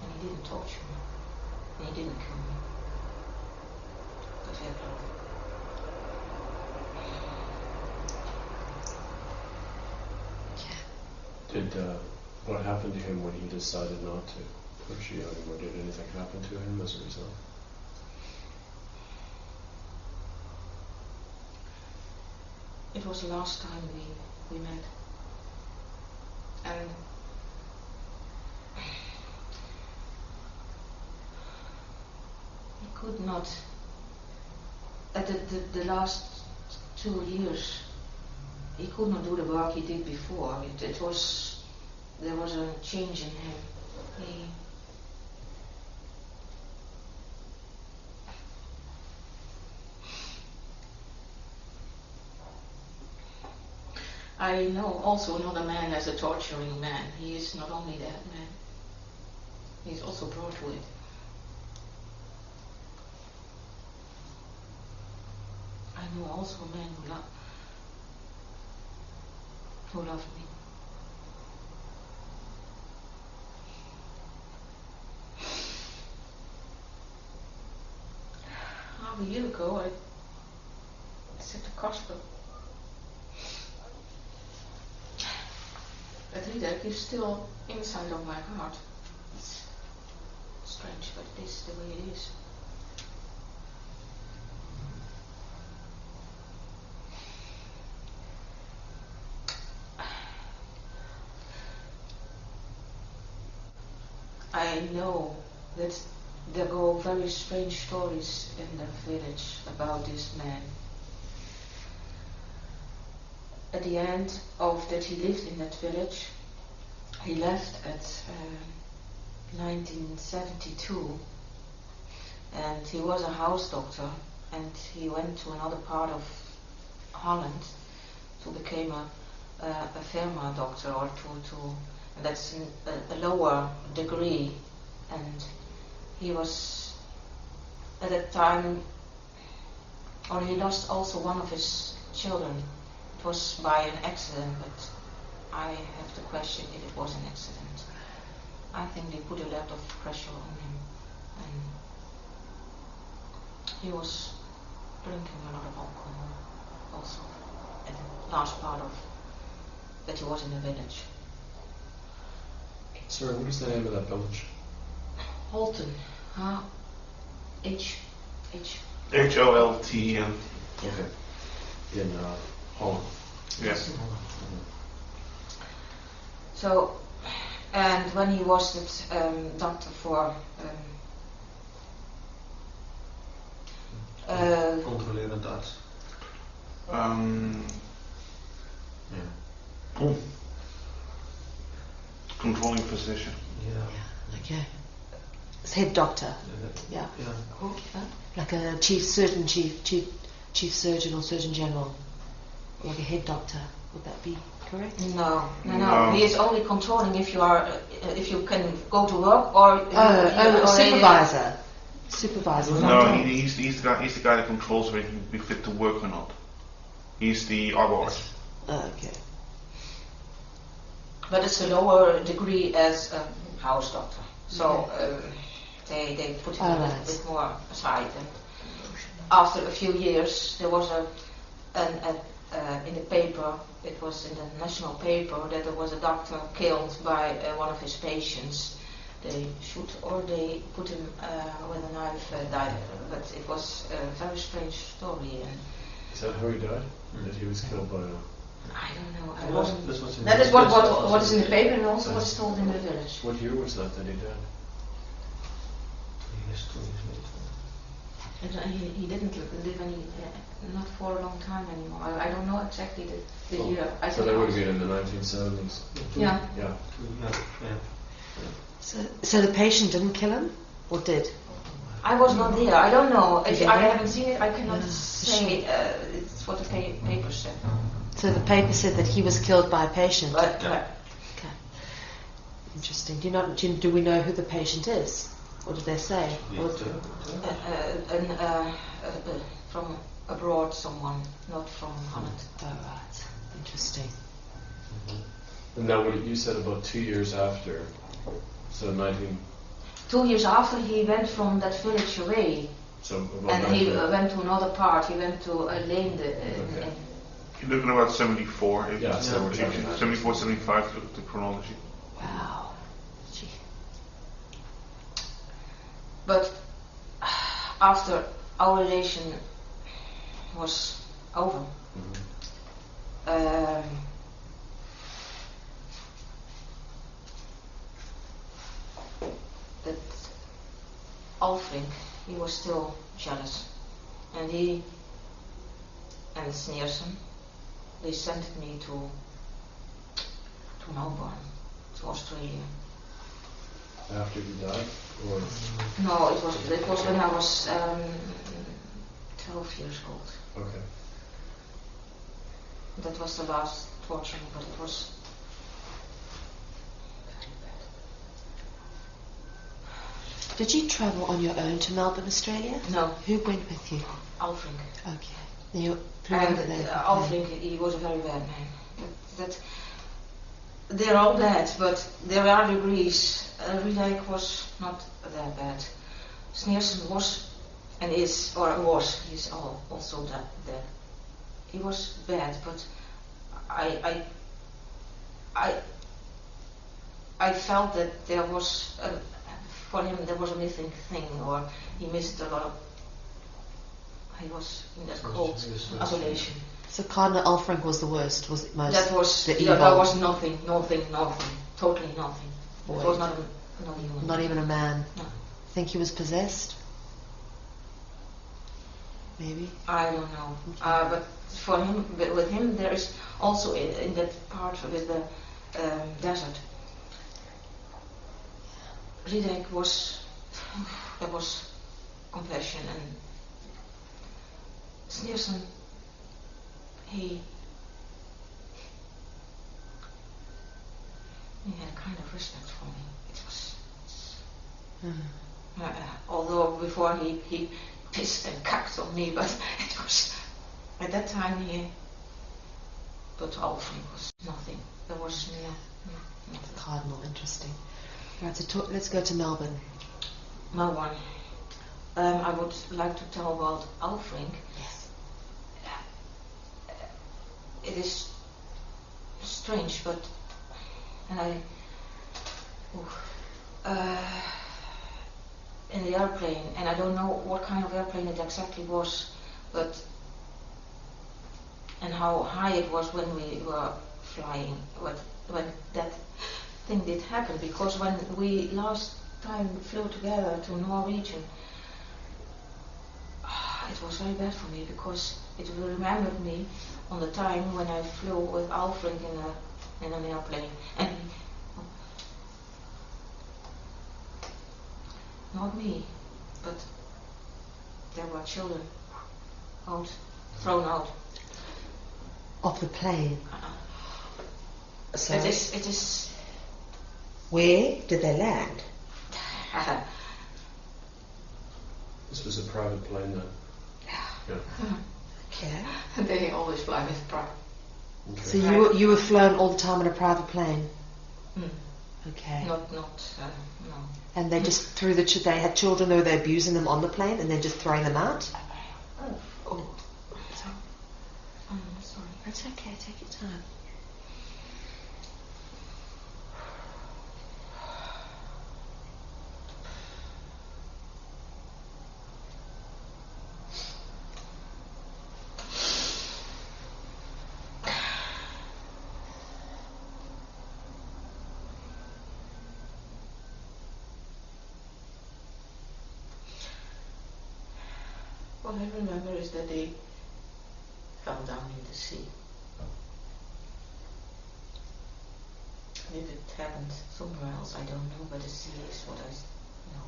And he didn't torture me. And he didn't kill me. But we had love. Did what happened to him when he decided not to push you anymore? Did anything happen to him as a result? It was the last time we met. And could not. At the last 2 years, he could not do the work he did before. There was a change in him. I know also another man as a torturing man. He is not only that man, he's also brought to it. I know also a man who loved me. Half a year ago, I said to Casper, that Riedek is still inside of my heart. It's strange, but it is the way it is. I know that there go very strange stories in the village about this man. At the end of that he lived in that village, he left at 1972, and he was a house doctor, and he went to another part of Holland to become a firma doctor, or and that's a lower degree, and he was at that time, or he lost also one of his children. It was by an accident, but I have to question if it was an accident. I think they put a lot of pressure on him, and he was drinking a lot of alcohol also at the last part of that he was in the village. Sorry, what is the name of that village? Holten. H. HOLTEN. Okay. In Holland. Yes. So, and when he was the doctor for Controlerend arts. Yeah. Controlling physician. Yeah. Okay. It's head doctor. Yeah. Like a chief surgeon or surgeon general, like a head doctor. Would that be correct? No. He is only controlling if you can go to work or supervisor. Supervisor. No, he's the guy that controls whether you be fit to work or not. He's the arbeit. Okay. But it's a lower degree as a house doctor. So they put it a little bit more aside. And after a few years, there was in the paper, it was in the national paper, that there was a doctor killed by one of his patients. They shoot or they put him with a knife, died. But it was a very strange story. And is that how he died? That he was killed by a... I don't know. That is what is in the paper and also what's told in the village. What year was that he died? 2 years. He didn't live any, not for a long time anymore. I don't know exactly the year. So that would have been in the 1970s. Yeah. Yeah. So the patient didn't kill him, or did? I was not there. I don't know. If I haven't seen it, I cannot say. It's what the paper said. So the paper said that he was killed by a patient. Okay. Interesting. Do we know who the patient is? What did they say? From abroad, someone, not from Holland. Oh, right. Interesting. And now what you said about 2 years after, so 2 years after he went from that village away, so about and he went to another part. He went to Leende. Okay. He lived in about 74. Yeah, 74, 75, the chronology. Wow. Gee. But after our relation was over, that Alfring, he was still jealous, and he and Sneerson, they sent me to Melbourne, to Australia. After he died? Or No, it was when I was 12 years old. okay. That was the last torture, but it was very bad. Did you travel on your own to Melbourne, Australia? No, Who went with you? Alfring. Okay. You And Alfring, he was a very bad man. They're all bad, but there are degrees. Riedeck was not that bad. Sneerson was and is, or was, he's also dead. He was bad, but I felt that there was for him there was a missing thing, or he missed a lot of. He was in that cold isolation. So Cardinal Alfring was the worst, was it most? That was the evil? That was nothing, totally nothing. Boy. It was not a human. Not even a man. No. Think he was possessed? Maybe. I don't know. But for him, with him, there is also in that part with the desert. Riedeck was, there was compassion, and Sneerson, he had a kind of respect for me. It was, although before he pissed and cacked on me, but it was at that time but Alfring was nothing. There was nothing. Cardinal, interesting. Right, so let's go to Melbourne. Melbourne. I would like to tell about Alfring. Yes. It is strange, but in the airplane, and I don't know what kind of airplane it exactly was, and how high it was when we were flying, when that thing did happen, because when we last time flew together to Norwegian, it was very bad for me, because it remembered me on the time when I flew with Alfring in an airplane, and not me, but there were children thrown out Of the plane. So It is. where did they land? This was a private plane then? Yeah. Okay. They always fly with pride. Okay. So you were flown all the time in a private plane? Okay. Not no. And they just threw they had children, or were they abusing them on the plane and then just throwing them out? Oh. Sorry. That's okay, take your time. What I remember is that they fell down in the sea. And if it happened somewhere else, I don't know, but the sea is what I know.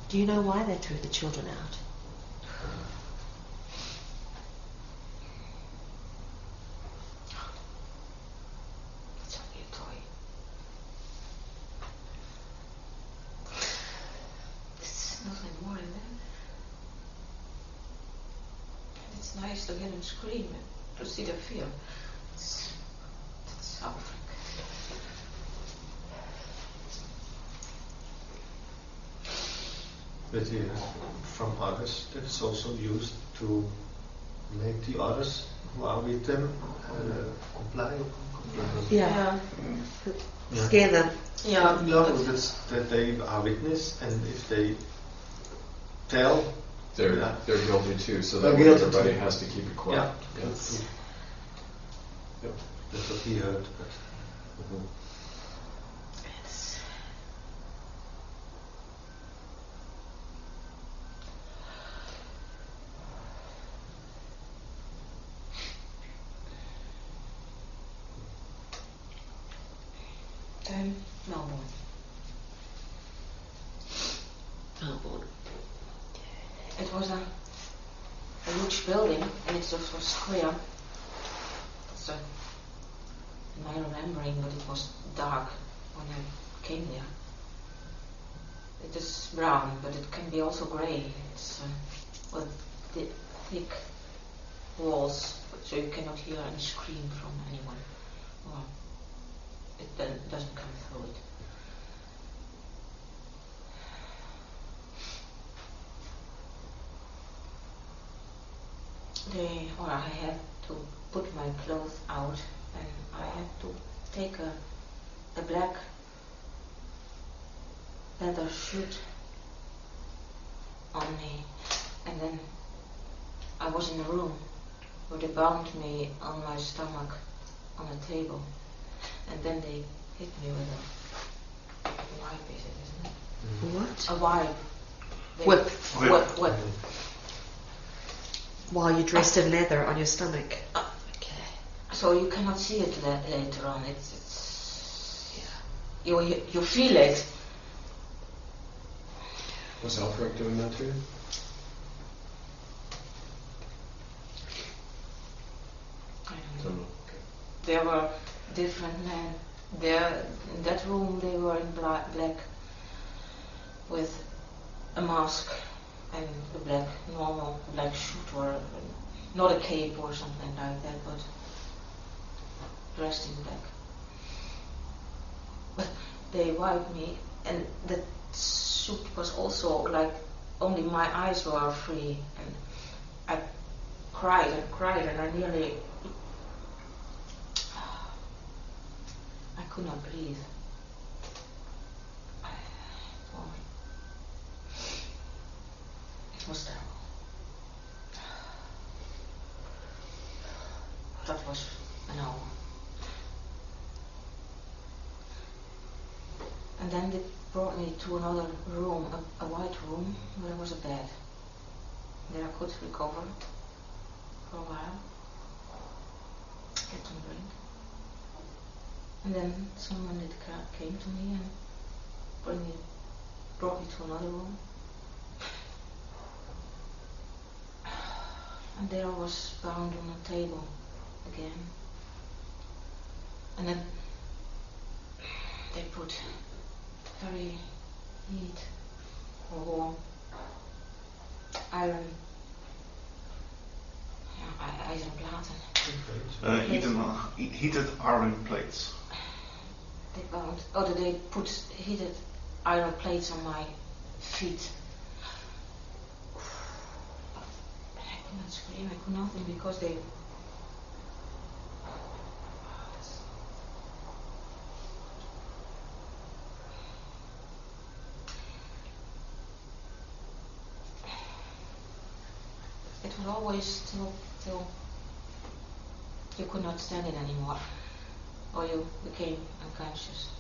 Do you know why they threw the children out? It's only a toy. There's nothing more in there. And it's nice to hear them scream and to see their fear. That's Alfring. But from others, that is also used to make the others who are with them comply. Yeah. Scare them. Yeah. No, that's that they are witness, and if they tell, They're guilty too, so They're that guilty everybody too. has to keep it quiet. yeah. Yep. That's what he heard. But Yes. Then Melbourne. Melbourne. It was a huge building, and it was square. That's my remembering, but it was dark when I came there. It is brown, but it can be also grey. It's with thick walls, so you cannot hear any scream from anyone. Well, it doesn't come through it. I had to put my clothes out, and I had to take a black leather suit on me, and then I was in a room where they bound me on my stomach on a table, and then they hit me with a wipe, isn't it? What? A wipe. Whip. Whip. While you're dressed in leather on your stomach. Okay. So you cannot see it later on. It's you feel it. Was Alfred doing that to you? I I don't don't know. know. Okay. There were different men. There in that room they were in black with a mask and a normal black suit, or not a cape or something like that, but dressed in black. But they wiped me, and the suit was also like only my eyes were free, and I cried and cried, and I could not breathe. It was terrible. That was an hour. And then they brought me to another room, a white room, where there was a bed. There I could recover for a while, get some drink. And then someone came to me and brought me to another room. And there I was bound on a table again. And then they put very neat or warm iron platen. Heated iron plates. They put heated iron plates on my feet. I could not scream, I could nothing, because they... It was always till you could not stand it anymore, or you became unconscious.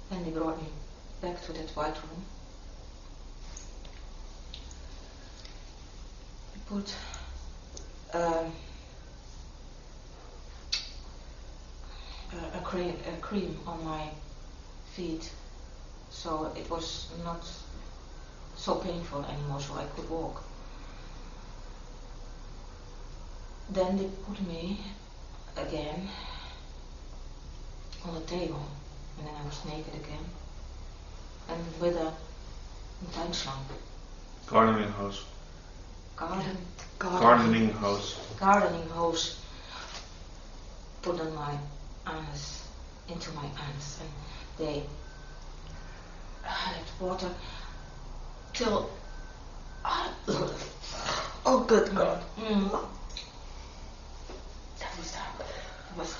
Then they brought me back to that white room. They put a cream on my feet, so it was not so painful anymore, so I could walk. Then they put me again on the table, and then I was naked again, and with a intention. Gardening hose. Gardening hose. Put on my anus, into my anus, and they had water till... Oh, good God. That was terrible. It was...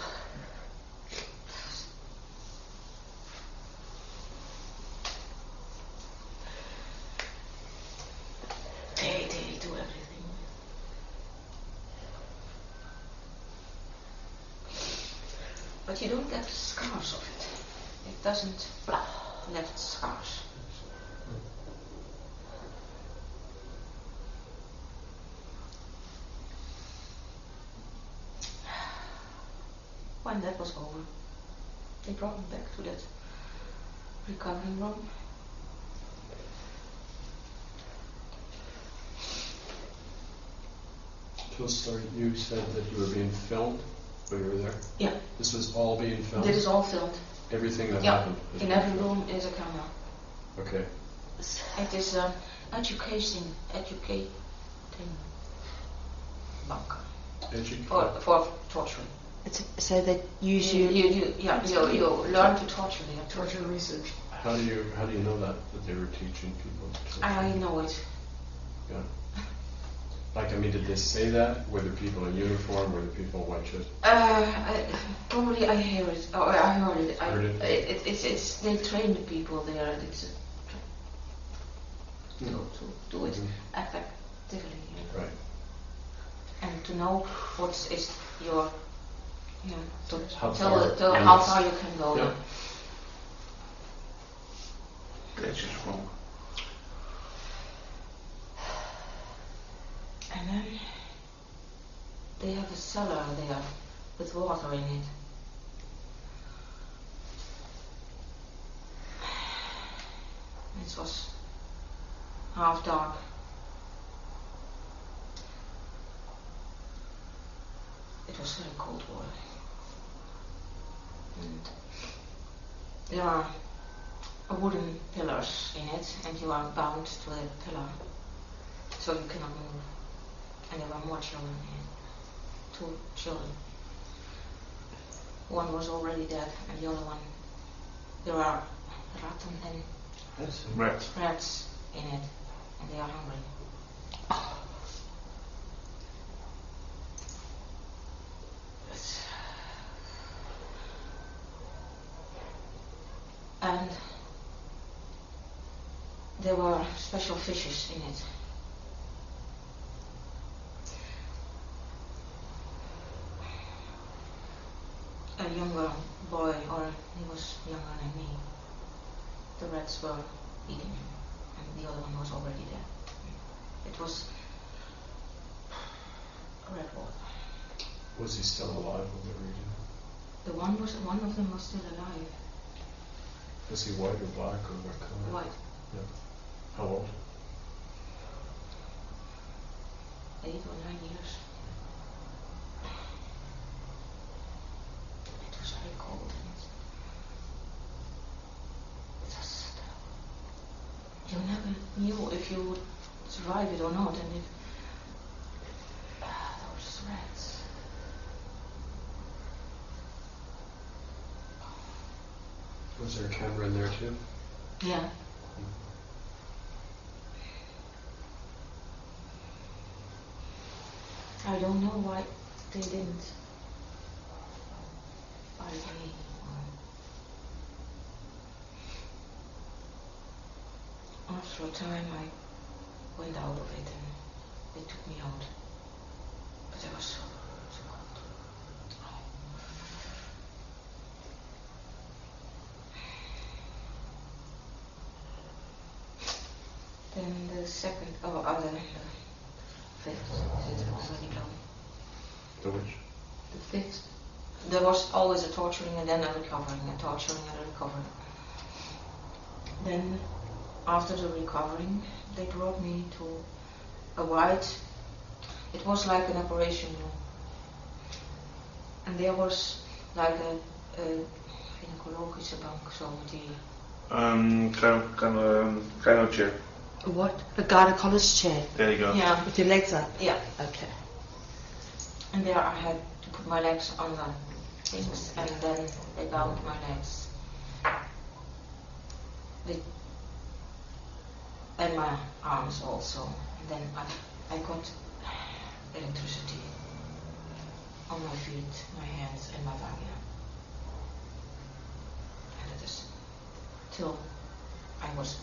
They do everything. But you don't get scars of it. It doesn't left scars. When that was over, they brought me back to that recovery room. So sorry, you said that you were being filmed while you were there? Yeah. This was all being filmed? This is all filmed. Everything that Yeah. happened? In every room is a camera. Okay. It is educating bunker for torturing. So they use you. You learn to torture there. Torture research. How do you know that they were teaching people? I know it. Yeah. Like, I mean, did they say that? Were there people in uniform? Were there people in white shirts? Probably I hear it. Oh, I heard it. Heard it? It's they train the people there. It's to do it effectively. Right. And to know what is your, to How tell far how limits. far you can go. Yeah. That's just wrong. And then they have a cellar there with water in it. It was half dark. It was very cold water. And there are wooden pillars in it, and you are bound to the pillar, so you cannot move. And there were more children in 2 children. One was already dead, and the other one, there are ratten and rats in it, and they are hungry. And there were special fishes in it. A younger boy, or he was younger than me, the rats were eating him, and the other one was already dead. It was red water. Was he still alive when they were eating? One of them was still alive. Was he white or black or what color? White. Yeah. How old? 8 or 9 years. It was very cold, and it was you never knew if you would survive it or not, and if those rats. Was there a camera in there too? Yeah. I don't know why they didn't buy me. After a time I went out of it and they took me out. But it was so cold. Then the second, the fifth, is it already blown? The which? The fifth. There was always a torturing and then a recovering, a torturing and a recovering. Then, after the recovering, they brought me to a white, it was like an operation room. And there was like a gynaecologische bank, so die... Gyno chair. What? A gynecologist chair There you go. Yeah, with your legs up. yeah. Okay. And there I had to put my legs on the things, and then they bound my legs. And my arms also. And then I got electricity on my feet, my hands, and my vagina. And it is till I was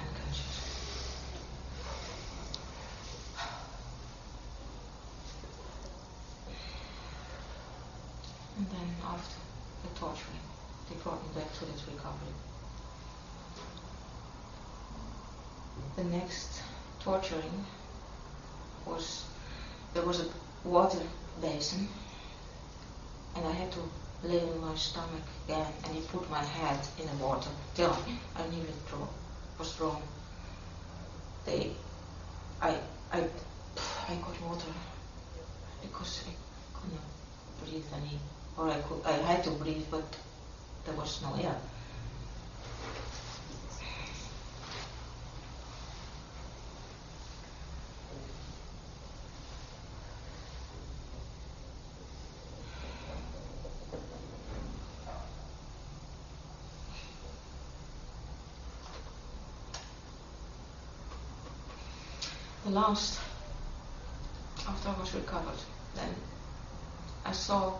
unconscious. And then after the torturing, they brought me back to this recovery. The next torturing was, there was a water basin, and I had to lay on my stomach again, and he put my head in the water till I nearly was thrown. I got water because I could not breathe any, or I had to breathe, but there was no air. The last, after I was recovered, then I saw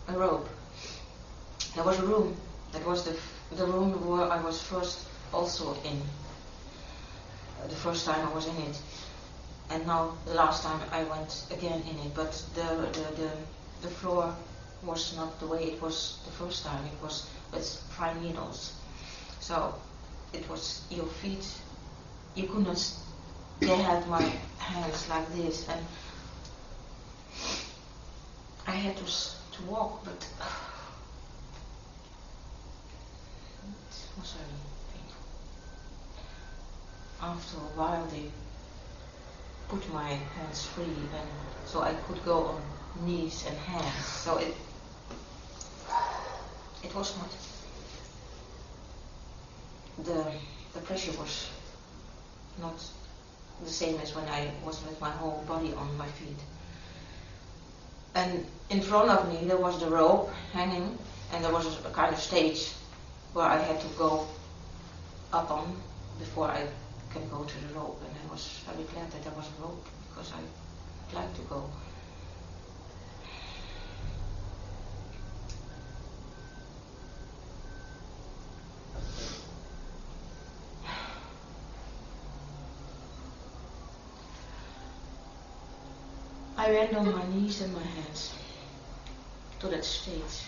a rope. There was a room. That was the room where I was first also in. The first time I was in it, and now the last time I went again in it. But the floor was not the way it was the first time. It was with fine needles. So it was your feet. You could not. They had my hands like this, and I had to walk, but it was very painful. After a while, they put my hands free, and so I could go on knees and hands. So it was not. The pressure was not the same as when I was with my whole body on my feet. And in front of me there was the rope hanging, and there was a kind of stage where I had to go up on before I can go to the rope. And I was very glad that there was a rope, because I'd like to go. I went on my knees and my hands to that stage.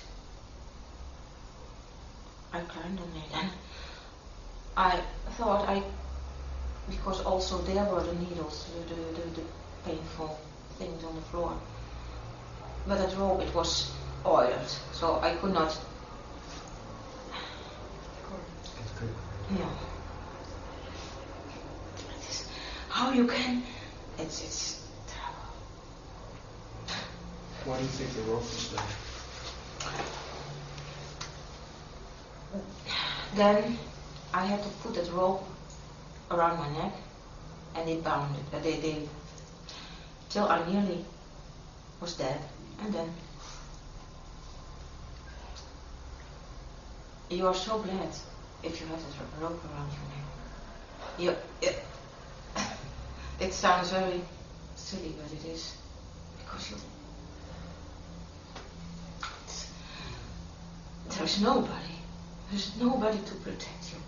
I climbed on it, and I thought because also there were the needles, the painful things on the floor. But that rope, it was oiled, so I could not. Yeah. How you can? It's. Why do you think the rope was there? Then I had to put that rope around my neck, and they bound it. They till I nearly was dead, and then you are so glad if you have that rope around your neck. It sounds very silly, but it is, because there's nobody to protect you.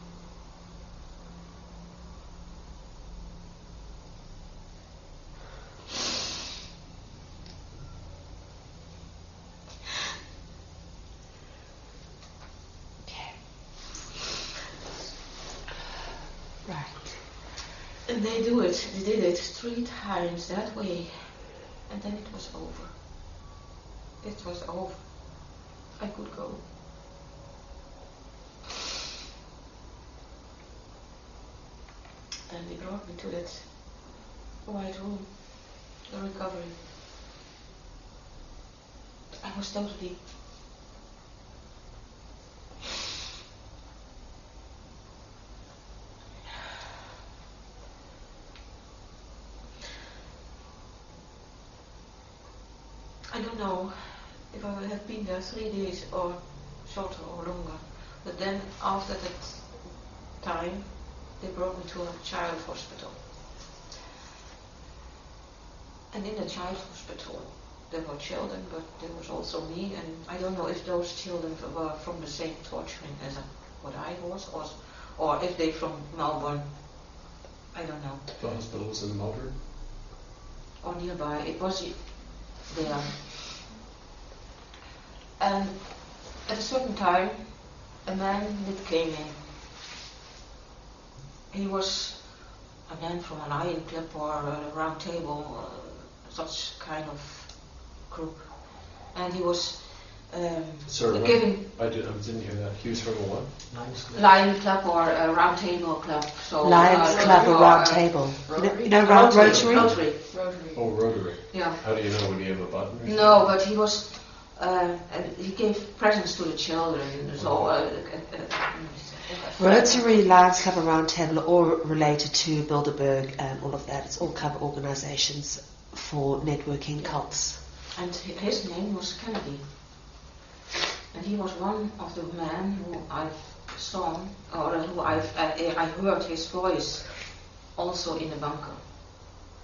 Right. And they did it 3 times that way, and then it was over. It was over. I could go. Then they brought me to that white room, the recovery. I was totally I don't know if I would have been there 3 days or shorter or longer. But then after that time, they brought me to a child hospital. And in the child hospital, there were children, but there was also me, and I don't know if those children were from the same torturing as what I was, or if they from Melbourne. I don't know. The hospital was in Melbourne? Or nearby. It was there. And at a certain time, a man that came in. He was a man from a lion club or a round table, such kind of group. And he was Sorry, giving... I didn't hear that. He was from a what? Lion club or a round table club. So Lions Club or Round Table. You know Rotary? Rotary. Oh, Rotary. Yeah. How do you know? Would he have a button? Or No, but he was. He gave presents to the children. So. Rotary, Lions Club and Round Table are all related to Bilderberg and all of that. It's all cover organizations for networking cults. And his name was Kennedy. And he was one of the men who I've saw, or who I heard his voice also in the bunker,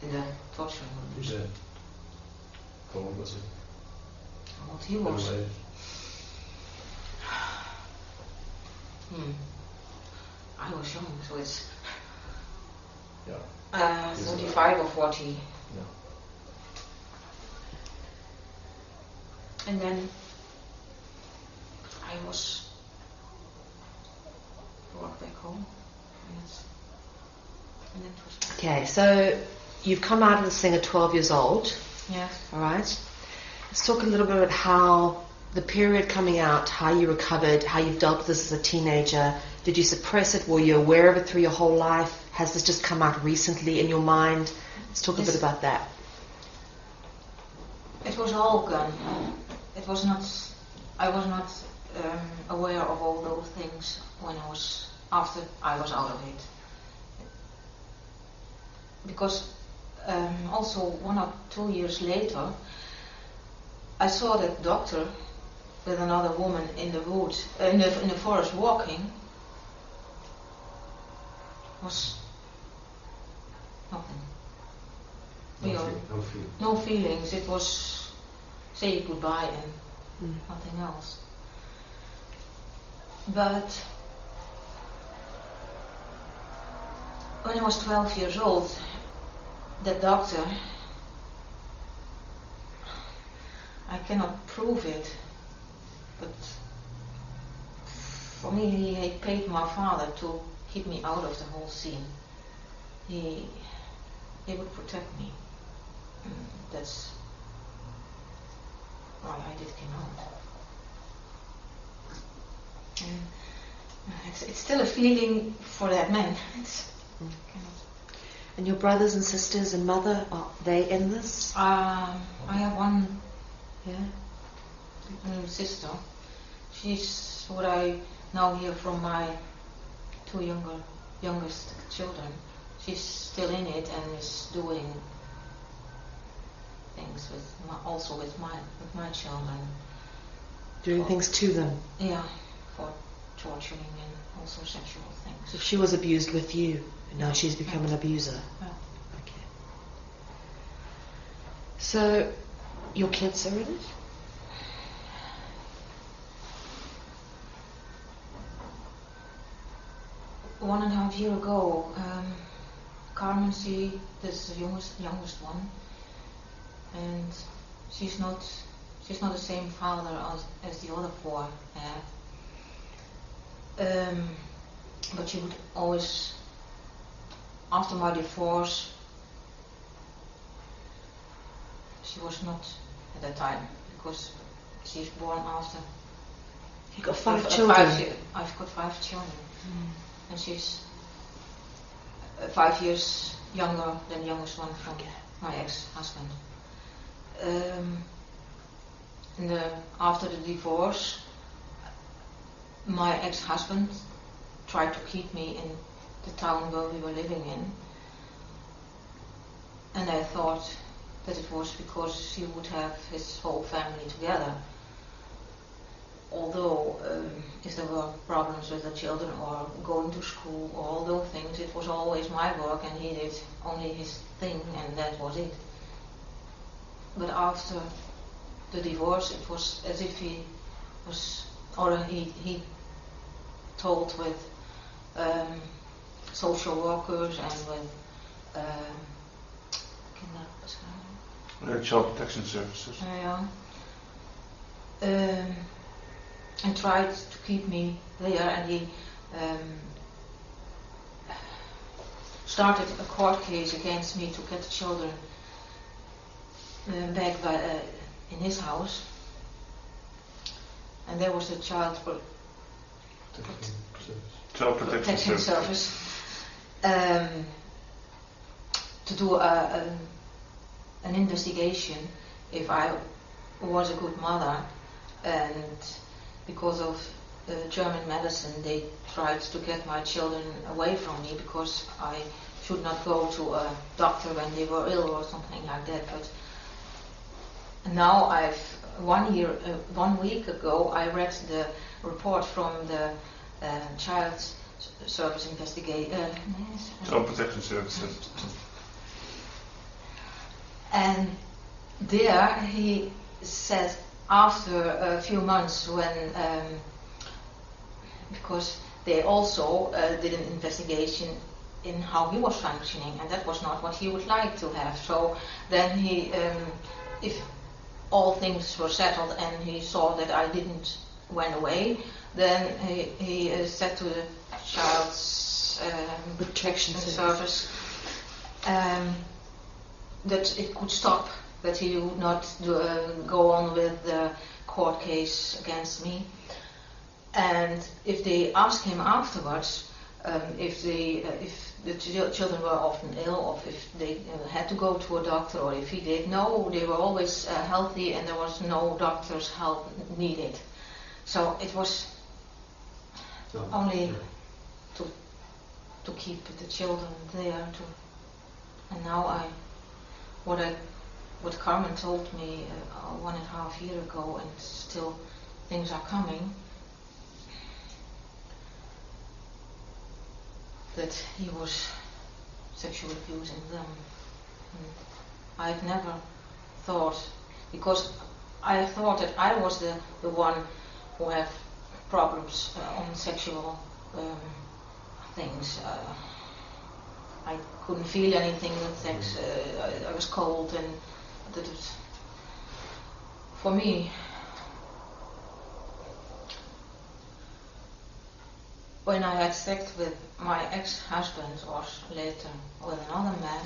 in the torture room. Who's that? How old was he? How old he was? I was young, so it's Yeah. 35 or 40. Yeah. And then I was brought back home. And it was Okay, so you've come out of this thing at 12 years old, yes. all right? Let's talk a little bit about how the period coming out, how you recovered, how you've dealt with this as a teenager. Did you suppress it? Were you aware of it through your whole life? Has this just come out recently in your mind? Let's talk a bit about that. It was all gone. It was not. I was not aware of all those things when after I was out of it. Because also 1 or 2 years later, I saw that doctor with another woman in the woods, in the forest walking. Was nothing. No feelings. It was say goodbye and nothing else. But when I was 12 years old, the doctor, I cannot prove it, but for me he paid my father to keep me out of the whole scene. He would protect me. That's why I did come out. And it's still a feeling for that man. And your brothers and sisters and mother, are they in this? I have one sister. She's what I now hear from my 2 youngest children. She's still in it and is doing things with my children. Doing things to them? Yeah, for torturing and also sexual things. So she was abused with you, and now she's become an abuser. Yeah. Okay. So, your kids are in it? One and a half year ago, Carmen, this is the youngest one, and she's not the same father as the other 4 have. But she would always, after my divorce, she was not at that time because she's born after. You got 5 children. I've got 5 children. And she's 5 years younger than the youngest one from my ex-husband. After the divorce, my ex-husband tried to keep me in the town where we were living in. And I thought that it was because he would have his whole family together. Although if there were problems with the children or going to school or all those things, it was always my work and he did only his thing and that was it. But after the divorce, it was as if he was, or he told with social workers and with Child Protection Services. Yeah. And tried to keep me there, and he started a court case against me to get the children back in his house. And there was a child protection service to do an investigation if I was a good mother, and because of German medicine they tried to get my children away from me because I should not go to a doctor when they were ill or something like that. But now 1 week ago I read the report from the child service investigator, Child Protection Services. and there he said after a few months when because they also did an investigation in how he was functioning, and that was not what he would like to have. So then he, if all things were settled and he saw that I didn't went away, then he said to the child's protection service that it could stop, that he would not go on with the court case against me. And if they asked him afterwards if the children were often ill, or if they had to go to a doctor, or if he did, no, they were always healthy and there was no doctor's help needed. So it was only to keep the children there. And now what Carmen told me 1.5 years ago, and still things are coming, that he was sexually abusing them. I've never thought, because I thought that I was the one who had problems on sexual things. I couldn't feel anything with sex. I was cold, and that was, for me, when I had sex with my ex-husband or later with another man,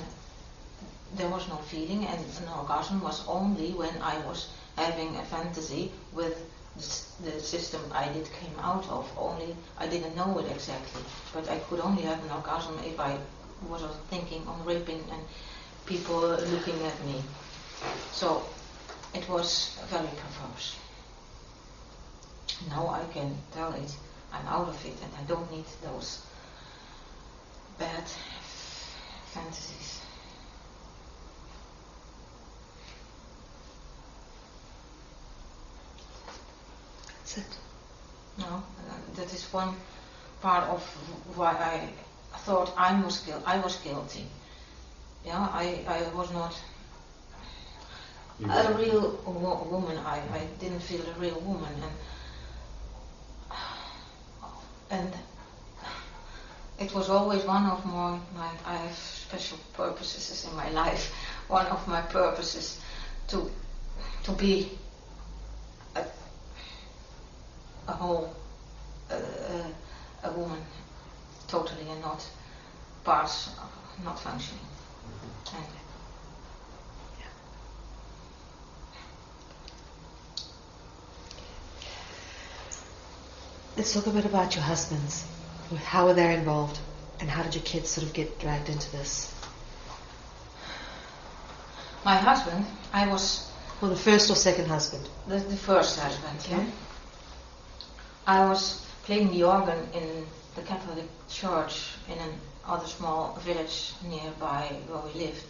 there was no feeling, and an orgasm was only when I was having a fantasy with the system I came out of. Only I didn't know it exactly, but I could only have an orgasm if I was thinking on raping and people looking at me. So it was very perverse. Now I can tell it. I'm out of it, and I don't need those bad fantasies. That's it. No, that is one part of why I thought I was guilty. Yeah, I was not a real woman. I didn't feel a real woman, and it was always one of I have special purposes in my life. One of my purposes to be a whole a woman, totally, and not parts not functioning. And let's talk a bit about your husbands. How were they involved, and how did your kids sort of get dragged into this? my husband, I was Well, the first or second husband? the first husband. Yeah. I was playing the organ in the Catholic church in another small village nearby where we lived,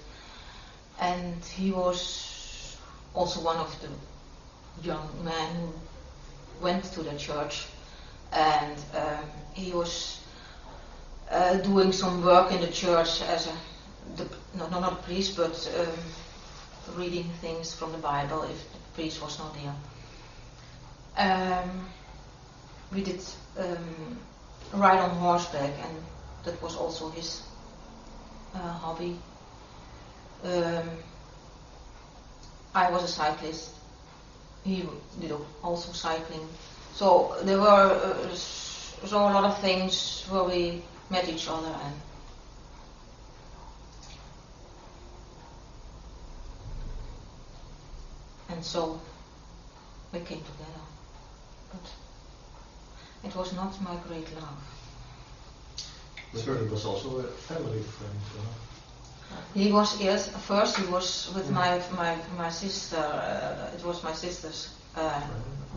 and he was also one of the young men who went to the church, and he was doing some work in the church as not a priest, but reading things from the Bible if the priest was not there. We did ride on horseback, and that was also his hobby. I was a cyclist. He did also cycling. So there were so a lot of things where we met each other, and so we came together. But it was not my great love. But he was also a family friend. He was, yes, first he was with my sister, it was my sister's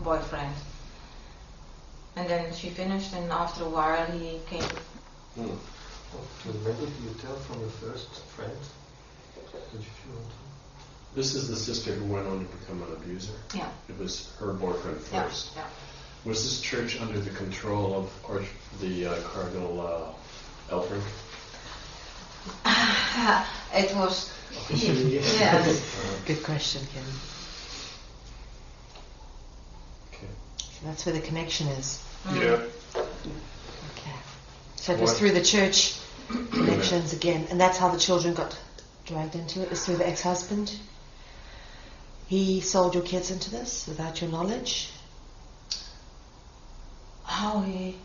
boyfriend. And then she finished, and after a while he came. When did you tell from your first friend that you feel? This is the sister who went on to become an abuser? Yeah. It was her boyfriend first? Yeah. Was this church under the control of the Cardinal Elfrink? It was. Yes. Good question, Kevin. Okay. So that's where the connection is. Yeah. Okay. So it was through the church connections again, and that's how the children got dragged into it, is through the ex-husband. He sold your kids into this without your knowledge? How he.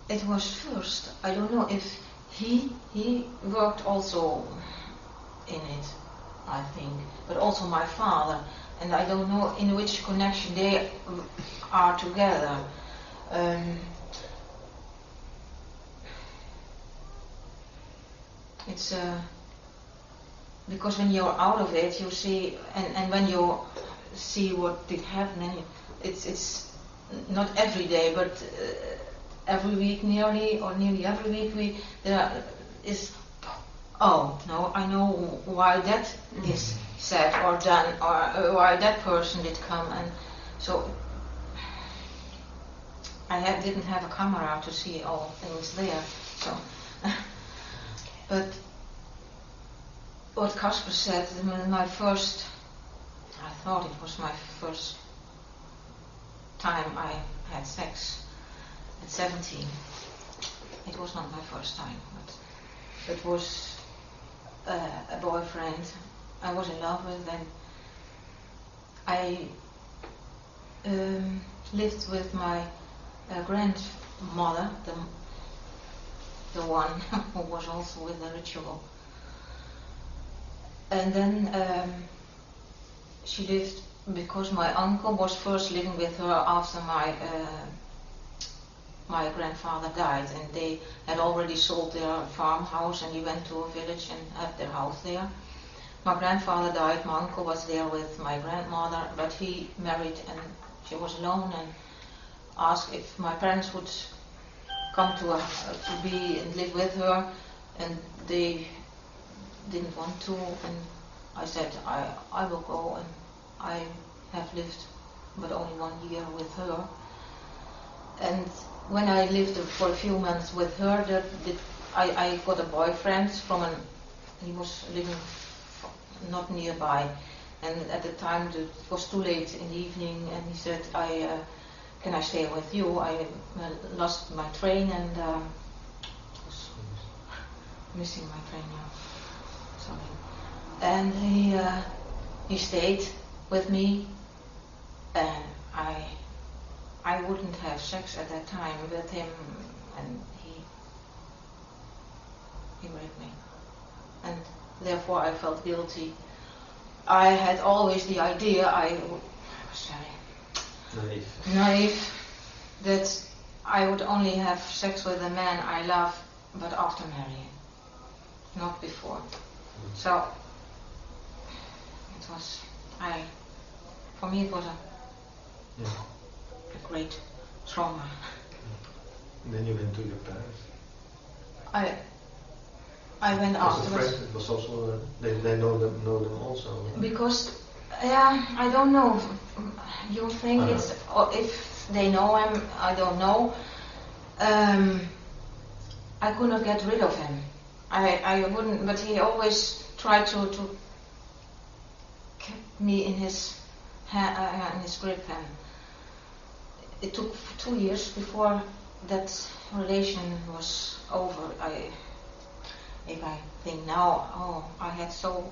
It was first. I don't know if he worked also in it, I think, but also my father, and I don't know in which connection they are together. It's because when you're out of it, you see, and when you see what did happen, and it's not every day, but every week nearly every week there is, oh no, I know why that is said or done, or why that person did come, and so I didn't have a camera to see all things there. So, but what Casper said, my first, I thought it was my first time I had sex. At 17. It was not my first time, but it was a boyfriend I was in love with, and I lived with my grandmother, the one who was also with the ritual. And then she lived, because my uncle was first living with her after my grandfather died, and they had already sold their farmhouse, and he went to a village and had their house there. My grandfather died, my uncle was there with my grandmother, but he married and she was alone, and asked if my parents would come to be and live with her, and they didn't want to, and I said I will go, and I have lived but only 1 year with her. And when I lived for a few months with her, I got a boyfriend he was living not nearby, and at the time it was too late in the evening, and he said, can I stay with you? I lost my train, and was missing my train now. Sorry. And he stayed with me, and I wouldn't have sex at that time with him, and he raped me, and therefore I felt guilty. I had always the idea, I was very naive, that I would only have sex with a man I love, but after marrying, not before. So it was, for me it was a great trauma. And then you went to your parents. I went afterwards. It was also they know them also. Because I don't know. You think it's, or if they know him, I don't know. I could not get rid of him. I wouldn't, but he always tried to keep me in his grip, and it took 2 years before that relation was over. if I think now, oh, I had so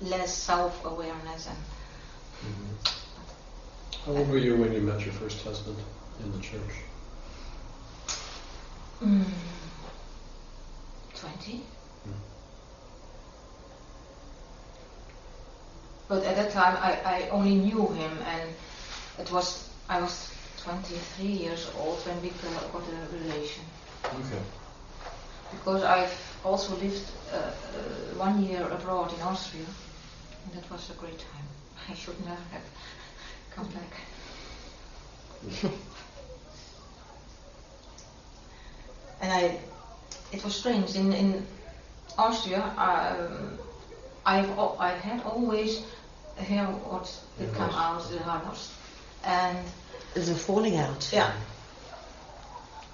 less self-awareness and. How old were you when you met your first husband in the church? 20. But at that time I only knew him, and I was 23 years old when we got a relation. Okay. Because I've also lived 1 year abroad in Austria, and that was a great time. I should never have come back. And it was strange. In Austria, I had always hair what did come out, the harvest, and There's a falling out. yeah,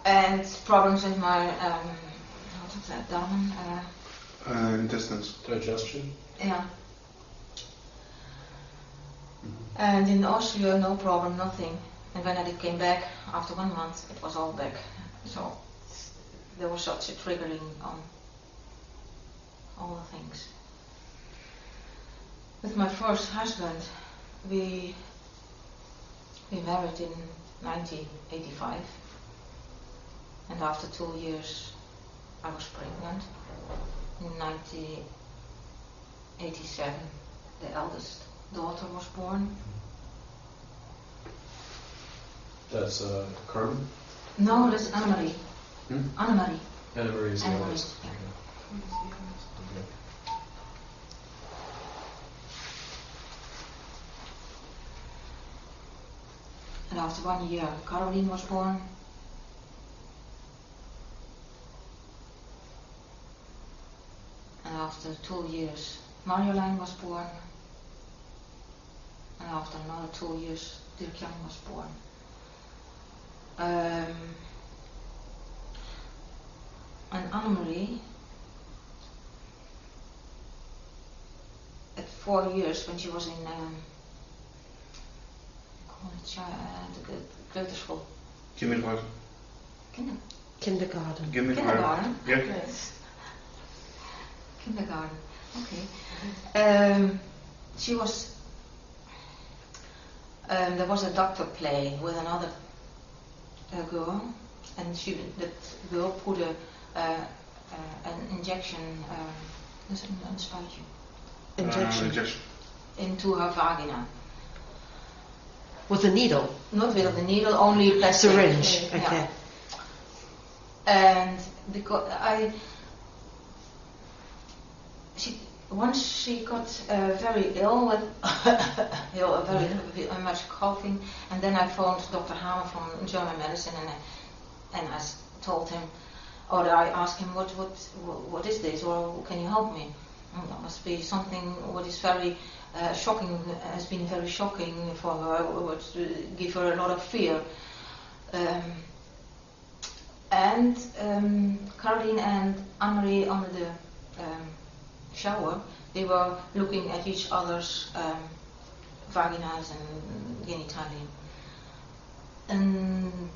and problems with my what is that, darm? Intestines. Digestion? Yeah. And in Austria, no problem, nothing. And when I came back after 1 month, it was all back. So there was such a triggering on all the things. With my first husband, we married in 1985, and after 2 years, I was pregnant. In 1987, the eldest daughter was born. That's Carmen? No, that's Annemarie. Annemarie. Annemarie is the Annemarie, eldest. yeah. Okay. And after 1 year, Caroline was born. And after 2 years, Marjolein was born. And after another 2 years, Dirk-Jan was born. And Annemarie, at 4 years, when she was in the kleuterschool. Kindergarten. Kindergarten. Kindergarten? Yeah. Yes. Kindergarten, okay. She was, there was a doctor play with another girl, and that girl put an injection, een spuitje, Injection. into her vagina. With a needle. Not with the needle, only plastic. Syringe. Yeah. Okay. And because once she got very ill with very much coughing, and then I phoned Dr. Hamer from German medicine, and I told him, or I asked him, what is this, or can you help me? That must be something what is very shocking, has been very shocking for her, would give her a lot of fear. And Caroline and Annemarie under the shower, they were looking at each other's vaginas and genitalia. And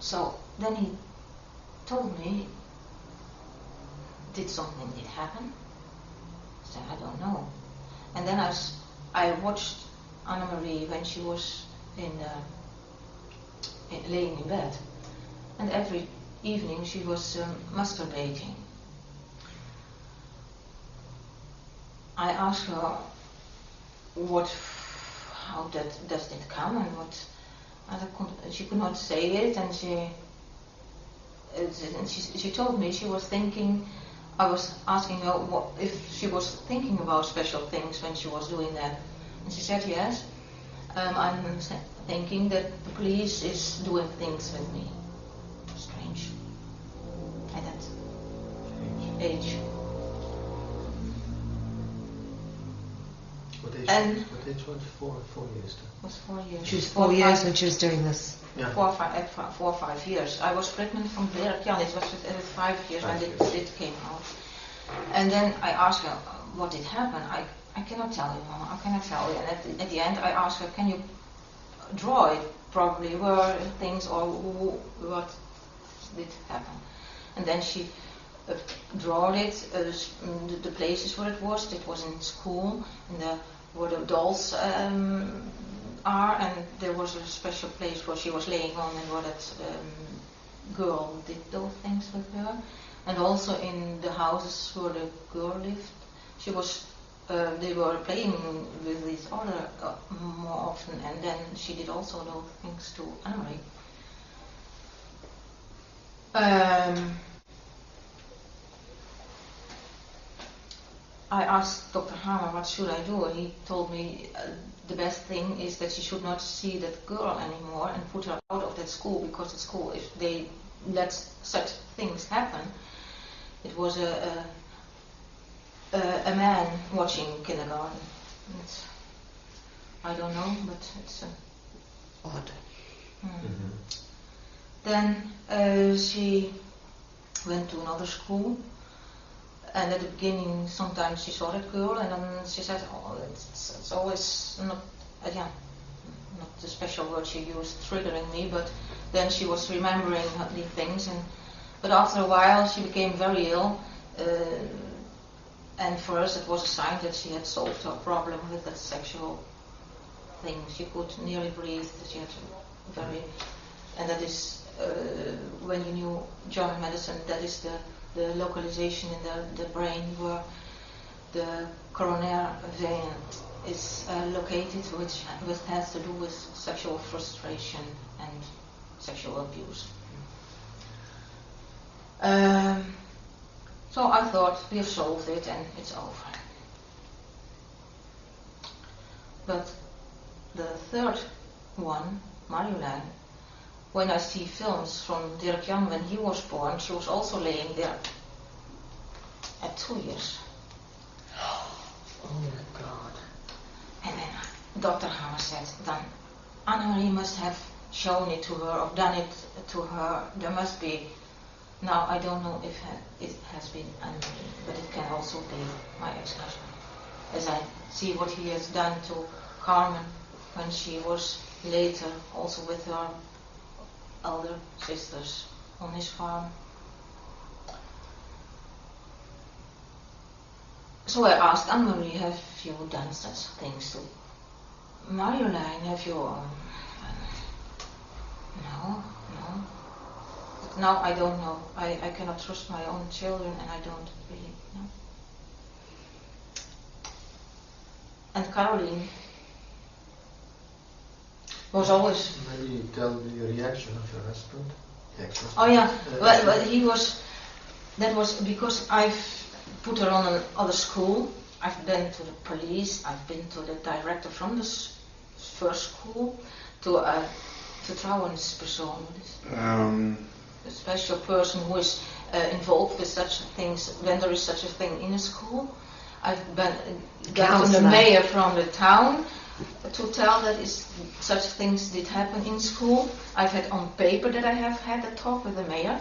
so then he told me, did something happen? I said, I don't know. And then I watched Annemarie when she was laying in bed. And every evening she was masturbating. I asked her how does it come, and she could not say it, and she told me she was thinking. I was asking her if she was thinking about special things when she was doing that, and she said yes. I'm thinking that the police is doing things with me. Strange. At that age. What age? And what age was 4 years then? It was 4 years. She was 4 years when she was doing this. Yeah. 4 or 5 years. I was pregnant from Dirk-Jan. It was 5 years when it came out. And then I asked her what did happen. I cannot tell you, Mama. I cannot tell you. And at the end, I asked her, can you draw it? Probably were things or what did happen. And then she draw it, the places where it was. It was in school, where the dolls are, and there was a special place where she was laying on and where that girl did those things with her. And also in the houses where the girl lived, they were playing with each other more often, and then she did also those things to Anne-Marie. I asked Dr. Hamer what should I do, and he told me the best thing is that she should not see that girl anymore and put her out of that school, because at school, if they let such things happen, it was a man watching kindergarten. I don't know, but it's Odd. Then she went to another school, and at the beginning sometimes she saw that girl, and then she said, "Oh, it's always not the special word she used, triggering me," but then she was remembering the things, but after a while she became very ill, and for us it was a sign that she had solved her problem with that sexual thing. She could nearly breathe, she had and that is, when you knew German medicine, that is the localization in the brain where the coronary vein is located, which has to do with sexual frustration and sexual abuse. So I thought, we have solved it and it's over. But the third one, Marjolein, when I see films from Dirk Jan when he was born, she was also laying there at 2 years. Oh my God. And then Dr. Hamer said, then Anne-Marie must have shown it to her or done it to her. There must be. Now I don't know if it has been Anne-Marie, but it can also be my ex-husband. As I see what he has done to Carmen when she was later also with her elder sisters on his farm. So I asked Anne-Marie, have you done such things to Marjolein? Have you... No. Now I don't know. I cannot trust my own children, and I don't really know. And Caroline was always... Maybe you tell the reaction of your husband. Oh yeah, well he was... That was because I've put her on another school. I've been to the police. I've been to the director from the first school, to trouwenspersoon. A special person who is involved with such things when there is such a thing in a school. I've gotten the mayor from the town to tell that such things did happen in school. I've had on paper that I have had a talk with the mayor.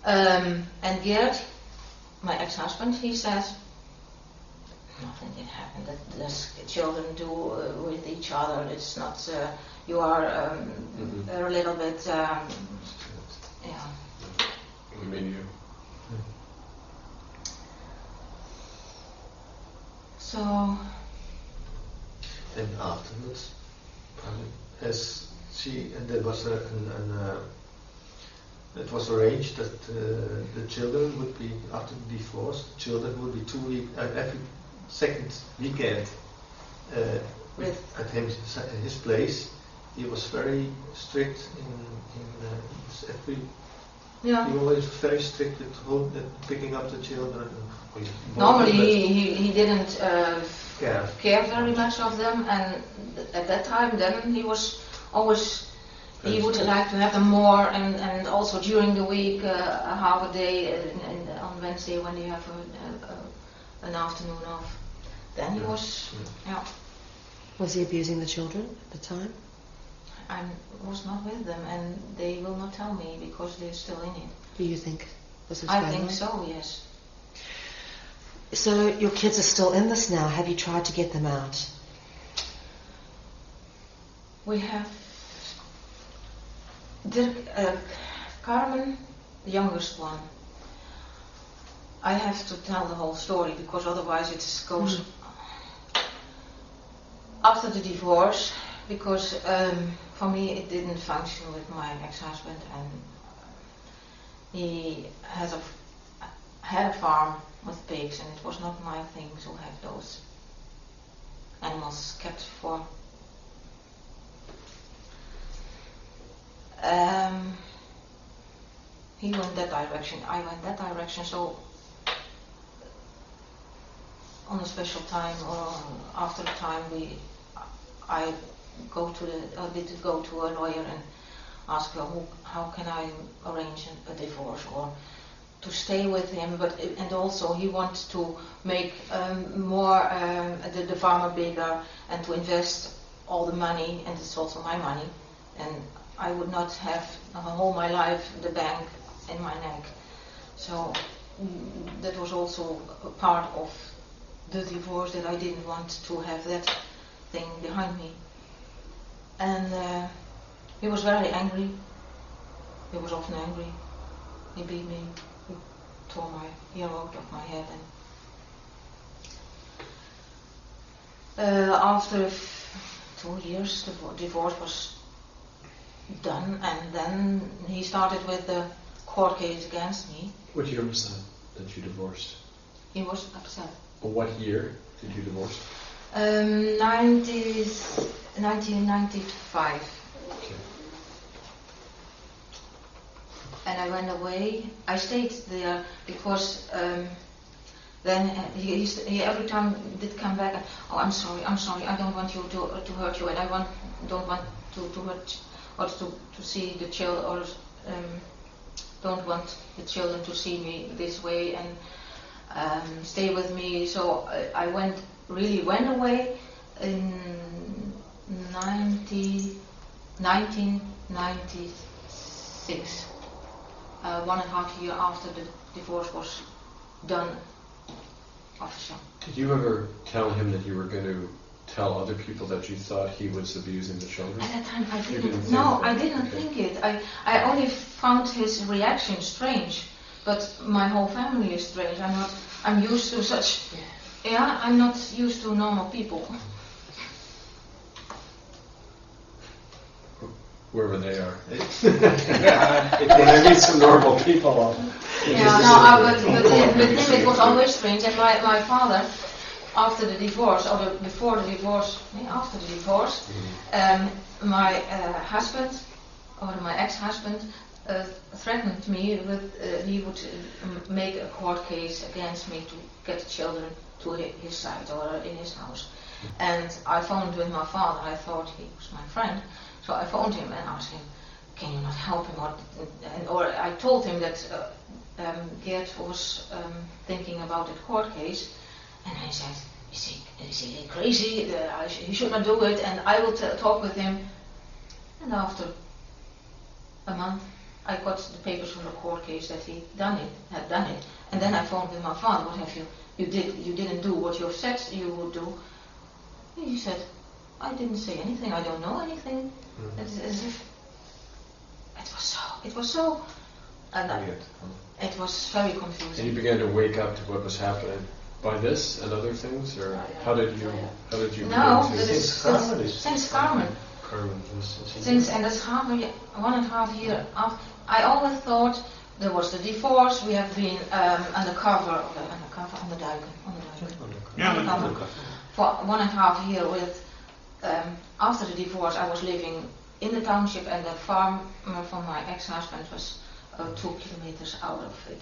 And Gerd, my ex-husband, he says nothing did happen. That the children do with each other. It's not. You are a little bit. We mean you. So. And afterwards, as she and there was it was arranged that the children would be, after the divorce, the children would be 2 weeks every second weekend at his place. He was very strict in every. Yeah. He was very strict with picking up the children. Normally he didn't care very much of them, and at that time then he was always. He would like to have them more, and also during the week, a half a day on Wednesday when you have an afternoon off. Then he was, Was he abusing the children at the time? I was not with them, and they will not tell me because they're still in it. Do you think this is I going think on? so, yes. So your kids are still in this now. Have you tried to get them out? We have Carmen, the youngest one. I have to tell the whole story because otherwise it goes after the divorce. Because for me it didn't function with my ex-husband, and he had a farm with pigs, and it was not my thing to have those animals kept for. He went that direction, I went that direction, so on a special time or after the time I did go to a lawyer and ask her how can I arrange a divorce or to stay with him, and also he wants to make more the farmer bigger and to invest all the money, and it's also my money, and I would not have all my life the bank in my neck. So that was also a part of the divorce, that I didn't want to have that thing behind me. And he was very angry. He was often angry. He beat me. He tore my hair out of my head. And after 2 years, the divorce was done, and then he started with the court case against me. What year was that you divorced? He was upset. What year did you divorce? 1995. Okay. And I went away. I stayed there because then he every time did come back. And, oh, I'm sorry. I don't want you to hurt you, and I don't want to hurt or to see the children, or don't want the children to see me this way, and stay with me. So I went away in 1996, 1.5 years after the divorce was done official. Did you ever tell him that you were going to tell other people that you thought he was abusing the children? At that time I You didn't. think No, that? I didn't Okay. think it. I only found his reaction strange. But my whole family is strange. I'm used to such. Yeah, I'm not used to normal people. Wherever they are. When I meet some normal people, But with him it was always strange. And my father, after the divorce, or before the divorce, after the divorce, my husband, or my ex-husband, threatened me with he would make a court case against me to get the children to his side or in his house. And I phoned with my father. I thought he was my friend, so I phoned him and asked him, "Can you not help him?" Or I told him that Geert was thinking about a court case, and he said, "Is he crazy? He should not do it." And I will talk with him. And after a month, I got the papers from the court case that he had done it. And then I phoned with my father. "What have you didn't do what you said you would do." He said, "I didn't say anything. I don't know anything." As if it was so, and it was very confusing. And you began to wake up to what was happening by this and other things, or how did you No, begin to? since Carmen. Since, and that's 1.5 years after, I always thought there was the divorce. We have been undercover for 1.5 years. With after the divorce, I was living in the township, and the farm from my ex-husband was 2 kilometers out of it.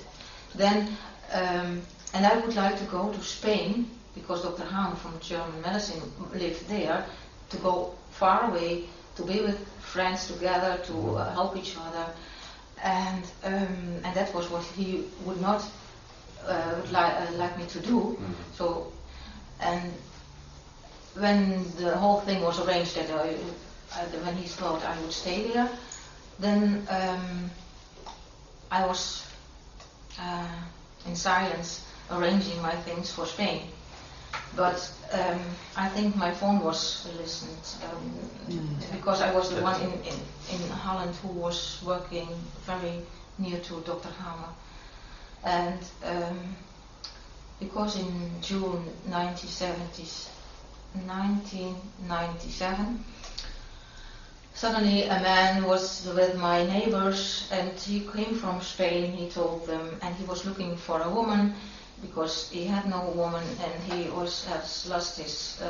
Then, and I would like to go to Spain because Dr. Hahn from German medicine lived there, to go far away, to be with friends together, to help each other, and that was what he would not like me to do. So, and when the whole thing was arranged, that when he thought I would stay there, then I was in silence arranging my things for Spain. But I think my phone was listened because I was the one in Holland who was working very near to Dr. Hammer. And because in June 1997, suddenly a man was with my neighbors, and he came from Spain, he told them, and he was looking for a woman because he had no woman, and he has lost his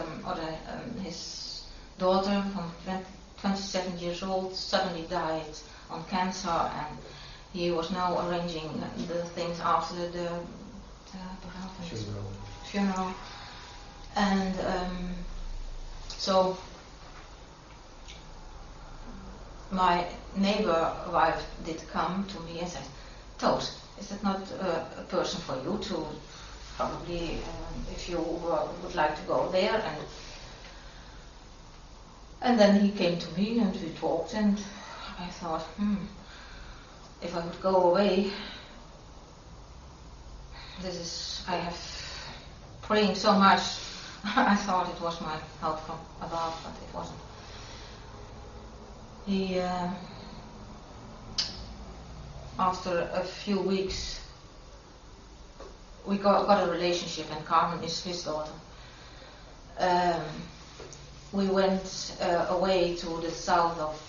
his daughter from 27 years old, suddenly died on cancer, and he was now arranging the things after the funeral. And so my neighbor wife did come to me and said, Toos, is it not a person for you to probably, if you would like to go there? And then he came to me and we talked, and I thought, if I would go away, I have praying so much, I thought it was my help from above, but it wasn't. He, after a few weeks, we got a relationship, and Carmen is his daughter. We went away to the south of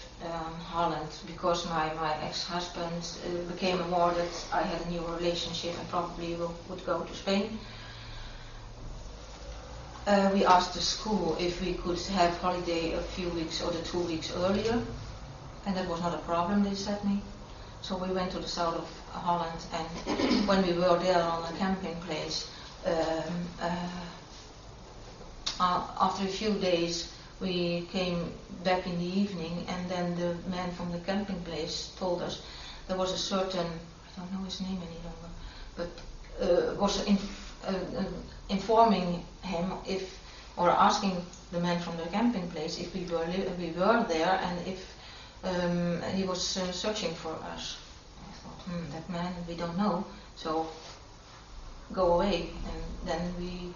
Holland because my ex-husband became aware that I had a new relationship and probably would go to Spain. We asked the school if we could have holiday a few weeks or 2 weeks earlier, and that was not a problem, they said me. So we went to the south of Holland, and when we were there on a camping place, after a few days we came back in the evening, and then the man from the camping place told us there was a certain, I don't know his name any longer, but was informing him or asking the man from the camping place if we were there, and if he was searching for us. I thought, that man, we don't know, so go away. And then we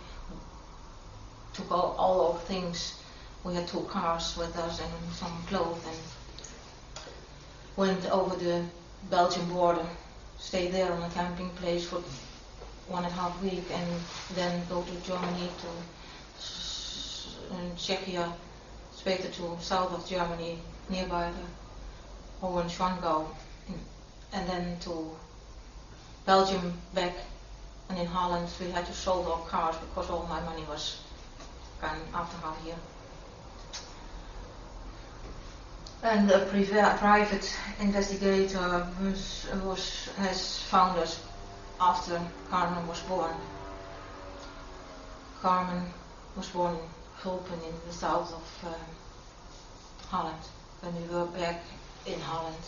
took all our things. We had 2 cars with us and some clothes, and went over the Belgian border, stayed there on a camping place for 1.5 weeks, and then go to Germany, to Czechia, straight to south of Germany, nearby the Hohenschwangau, and then to Belgium back. And in Holland we had to sold our cars because all my money was gone after half a year. And a private investigator has found us after Carmen was born. Carmen was born in Vulpen in the south of Holland. When we were back in Holland,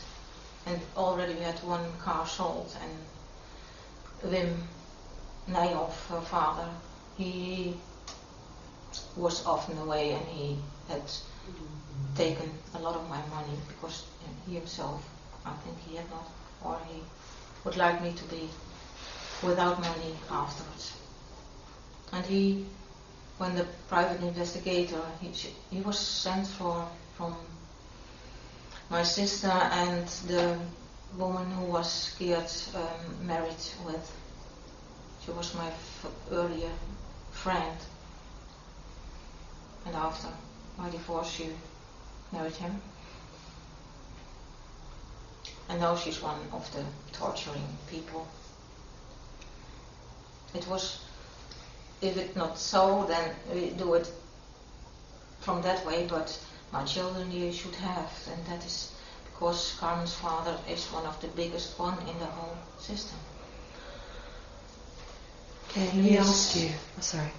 and already we had 1 car sold, and Wim Nijenhuis, her father, he was often away, and he had taken a lot of my money because he himself, I think he had not, or he would like me to be without money afterwards. And when the private investigator, he was sent from my sister and the woman who was Geert married with. She was my earlier friend, and after my divorce she married him, and now she's one of the torturing people. It was, if it's not so, then we do it from that way, but my children you should have, and that is because Carmen's father is one of the biggest one in the whole system. Okay, let me ask you. Oh, sorry.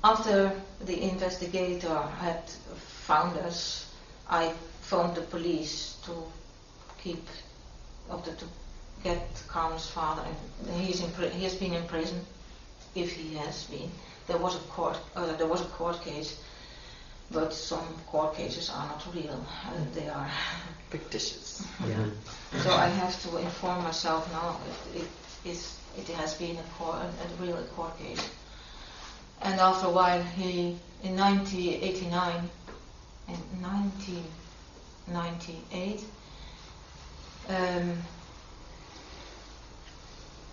After the investigator had found us, I phoned the police to get Carmen's father. And he has been in prison, if he has been. There was a court case, but some court cases are not real. They are fictitious. Yeah. So I have to inform myself now if it has been a real court case. And after a while, in 1989 and 1998,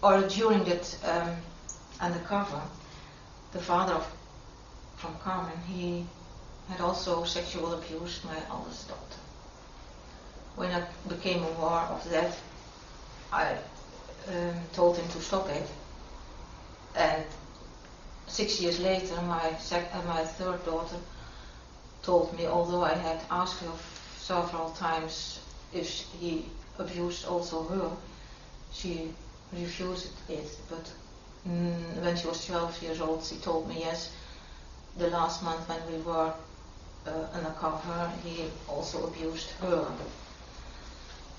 or during that undercover, the father from Carmen, he had also sexual abused my eldest daughter. When I became aware of that, I told him to stop it. And 6 years later, my third daughter told me, although I had asked her several times if he abused also her, she refused it. But when she was 12 years old, she told me, yes, the last month when we were undercover, he also abused her.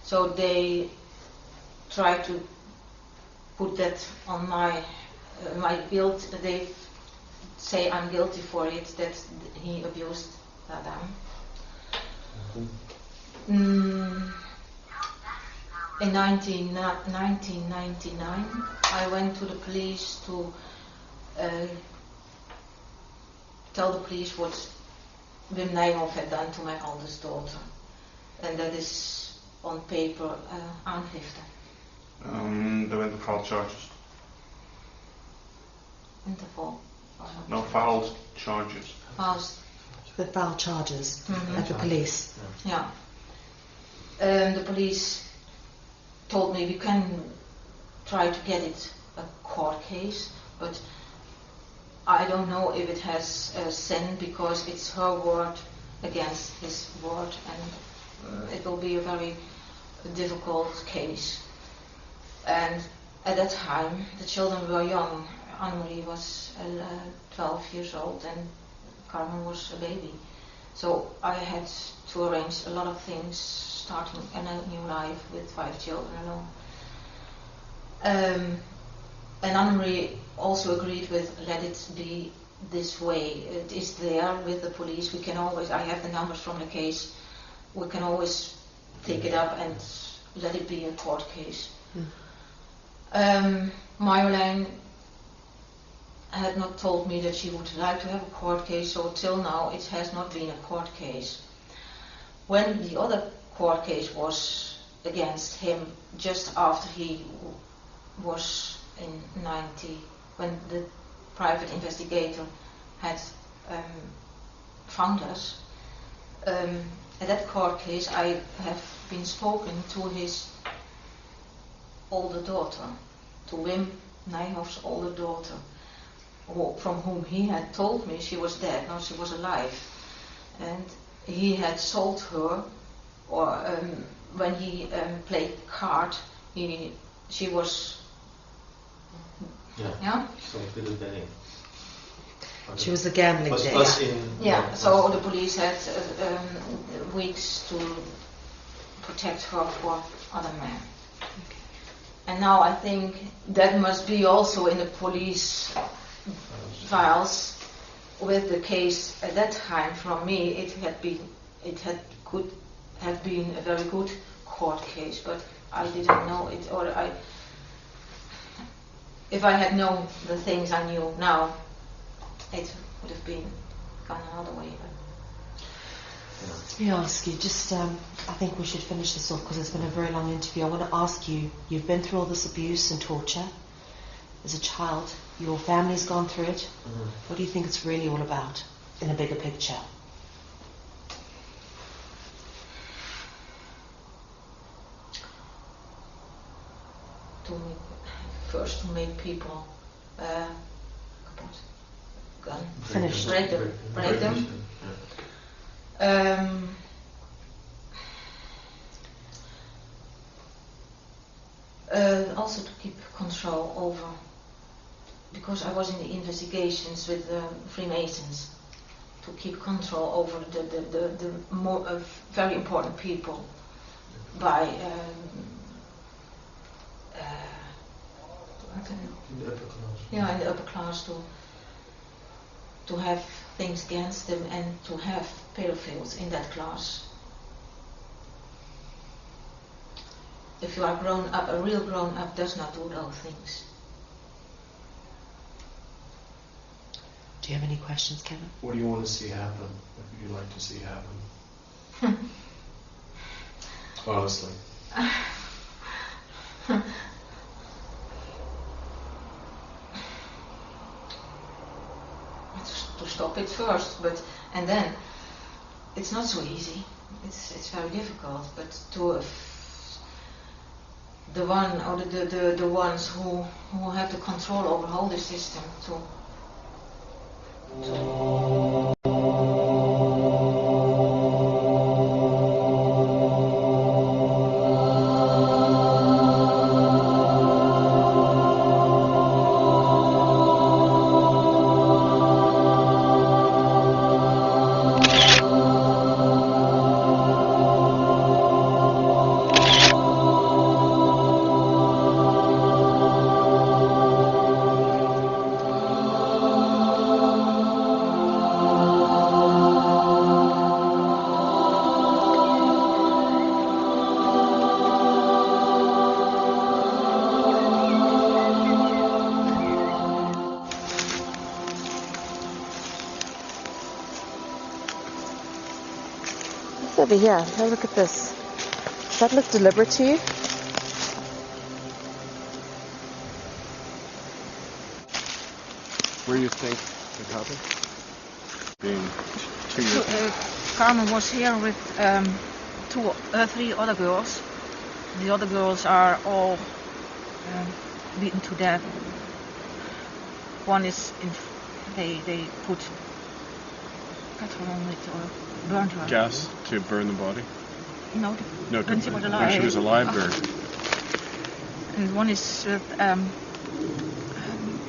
So they tried to put that on my guilt. They say I'm guilty for it, that he abused Adam. In 1999, I went to the police to tell the police what Wim Nijenhuis had done to my eldest daughter. And that is on paper, aangifte. There were the filed charges. Interval. No, filed charges. The filed charges at the police. Yeah. The police told me we can try to get it a court case, but I don't know if it has sin, because it's her word against his word, and it will be a very difficult case. And at that time, the children were young. Anne-Marie was 12 years old and Carmen was a baby. So I had to arrange a lot of things, starting a new life with 5 children alone. And Anne-Marie also agreed with, let it be this way. It is there with the police. We can always, I have the numbers from the case, we can always take it up and let it be a court case. Marjolein had not told me that she would like to have a court case, so till now it has not been a court case. When the other court case was against him, just after he was in 90, when the private investigator had found us, at that court case I have been spoken to his older daughter, to Wim Nijenhuis' older daughter, from whom he had told me she was dead, now she was alive. And he had sold her, or when he played card, she was... Yeah? So with the betting. She was the gambling debt. So the police had weeks to protect her for other men. Okay. And now I think that must be also in the police files with the case at that time. From me, could have been a very good court case, but I didn't know it, or if I had known the things I knew now, it would have been gone another way. Let me ask you, just I think we should finish this off because it's been a very long interview. I want to ask you, you've been through all this abuse and torture as a child, your family's gone through it. What do you think it's really all about in a bigger picture? To make people Finished. break them. Also to keep control over, because I was in the investigations with the Freemasons, to keep control over the more very important people by in the upper class. Yeah, in the upper class, to have things against them and to have pedophiles in that class. If you are grown up, a real grown up does not do those things. Do you have any questions, Kevin? What do you want to see happen? What would you like to see happen? Honestly. stop it first, and then it's not so easy. It's very difficult. But to the ones who have the control over the whole system to over here. Have a look at this. Does that look deliberate to you? Where do you think it happened? Being 2 years. Carmen was here with three other girls. The other girls are all beaten to death. One is they put petrol on it or burned her. Gas to burn the body? No, No, when she was alive. when she was alive, burned. And one is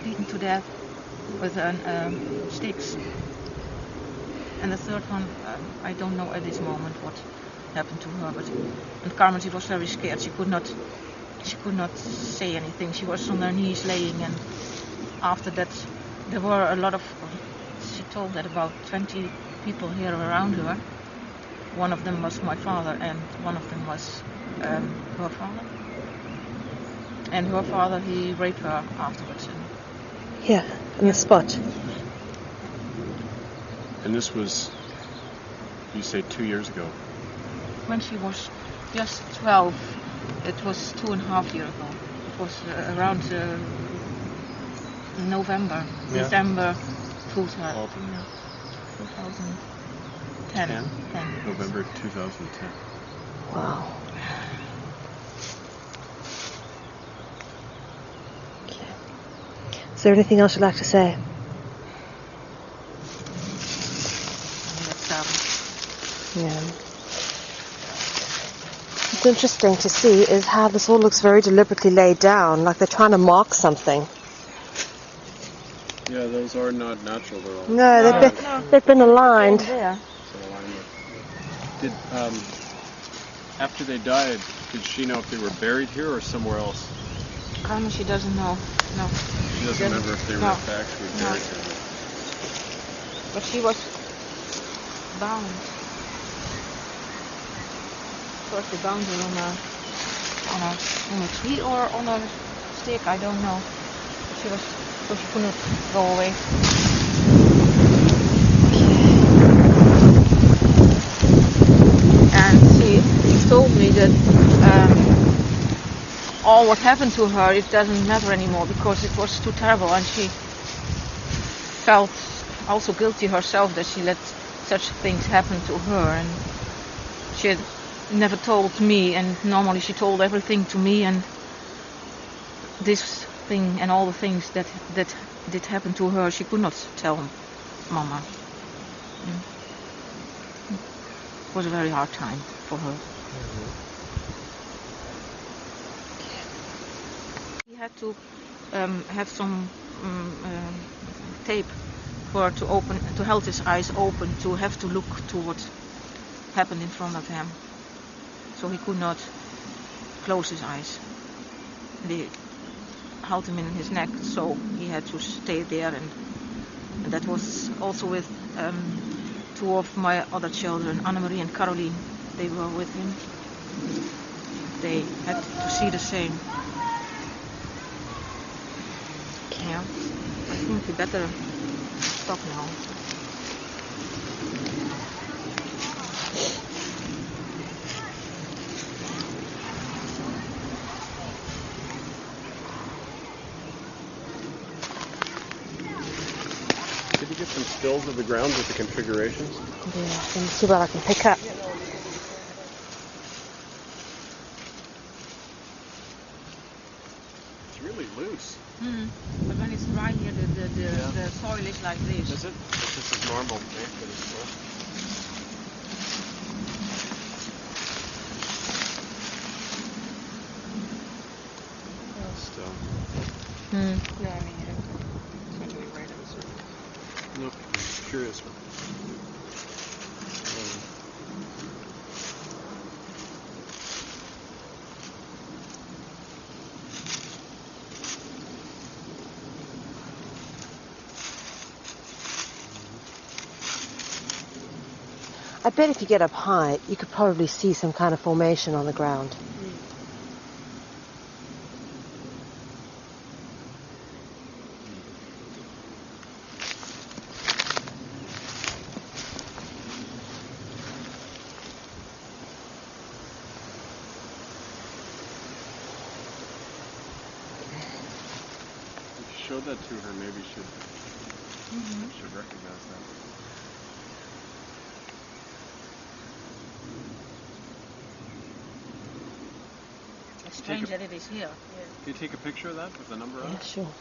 beaten to death with sticks. And the third one, I don't know at this moment what happened to her. And Carmen, she was very scared. She could not say anything. She was on her knees laying, and after that, there were a lot of. She told that about 20 people here around her. One of them was my father, and one of them was her father. And her father, he raped her afterwards. Here, on the spot. And this was, you say, 2 years ago? When she was just 12, it was 2.5 years ago. It was around November, Yeah. December 2010. 10? 10. November 2010. Wow. Okay. Is there anything else you'd like to say? Yeah. What's interesting to see is how this all looks very deliberately laid down, like they're trying to mark something. Yeah, those are not natural. They're all. No, they've been aligned. There. Did after they died, did she know if they were buried here or somewhere else? Carmen, she doesn't know. No. She doesn't remember if they were actually buried here. But she was bound. First they bound her on a tree or on a stick, I don't know. She was so she couldn't go away. And she told me that all what happened to her, it doesn't matter anymore because it was too terrible, and she felt also guilty herself that she let such things happen to her, and she had never told me, and normally she told everything to me, and this thing and all the things that did happen to her, she could not tell Mama. It was a very hard time for her. We had to have some tape for her to hold his eyes open, to have to look to what happened in front of him. So he could not close his eyes. They held him in his neck, so he had to stay there, and that was also with two of my other children, Annemarie and Caroline. They were with him. They had to see the same. Yeah, I think we better stop now. Did he get some stills of the ground with the configurations? Yeah, let me see what I can pick up. It's really loose. But when it's dry here, the soil is like this. Is it? This is normal, right? But it's not. Still. Yeah, I mean, it's going to be right on the surface. Look, curious one. I bet if you get up high, you could probably see some kind of formation on the ground. If you showed that to her, maybe she'd recognize that. It's strange that it is here. Can you take a picture of that with the number on Yeah, it? sure.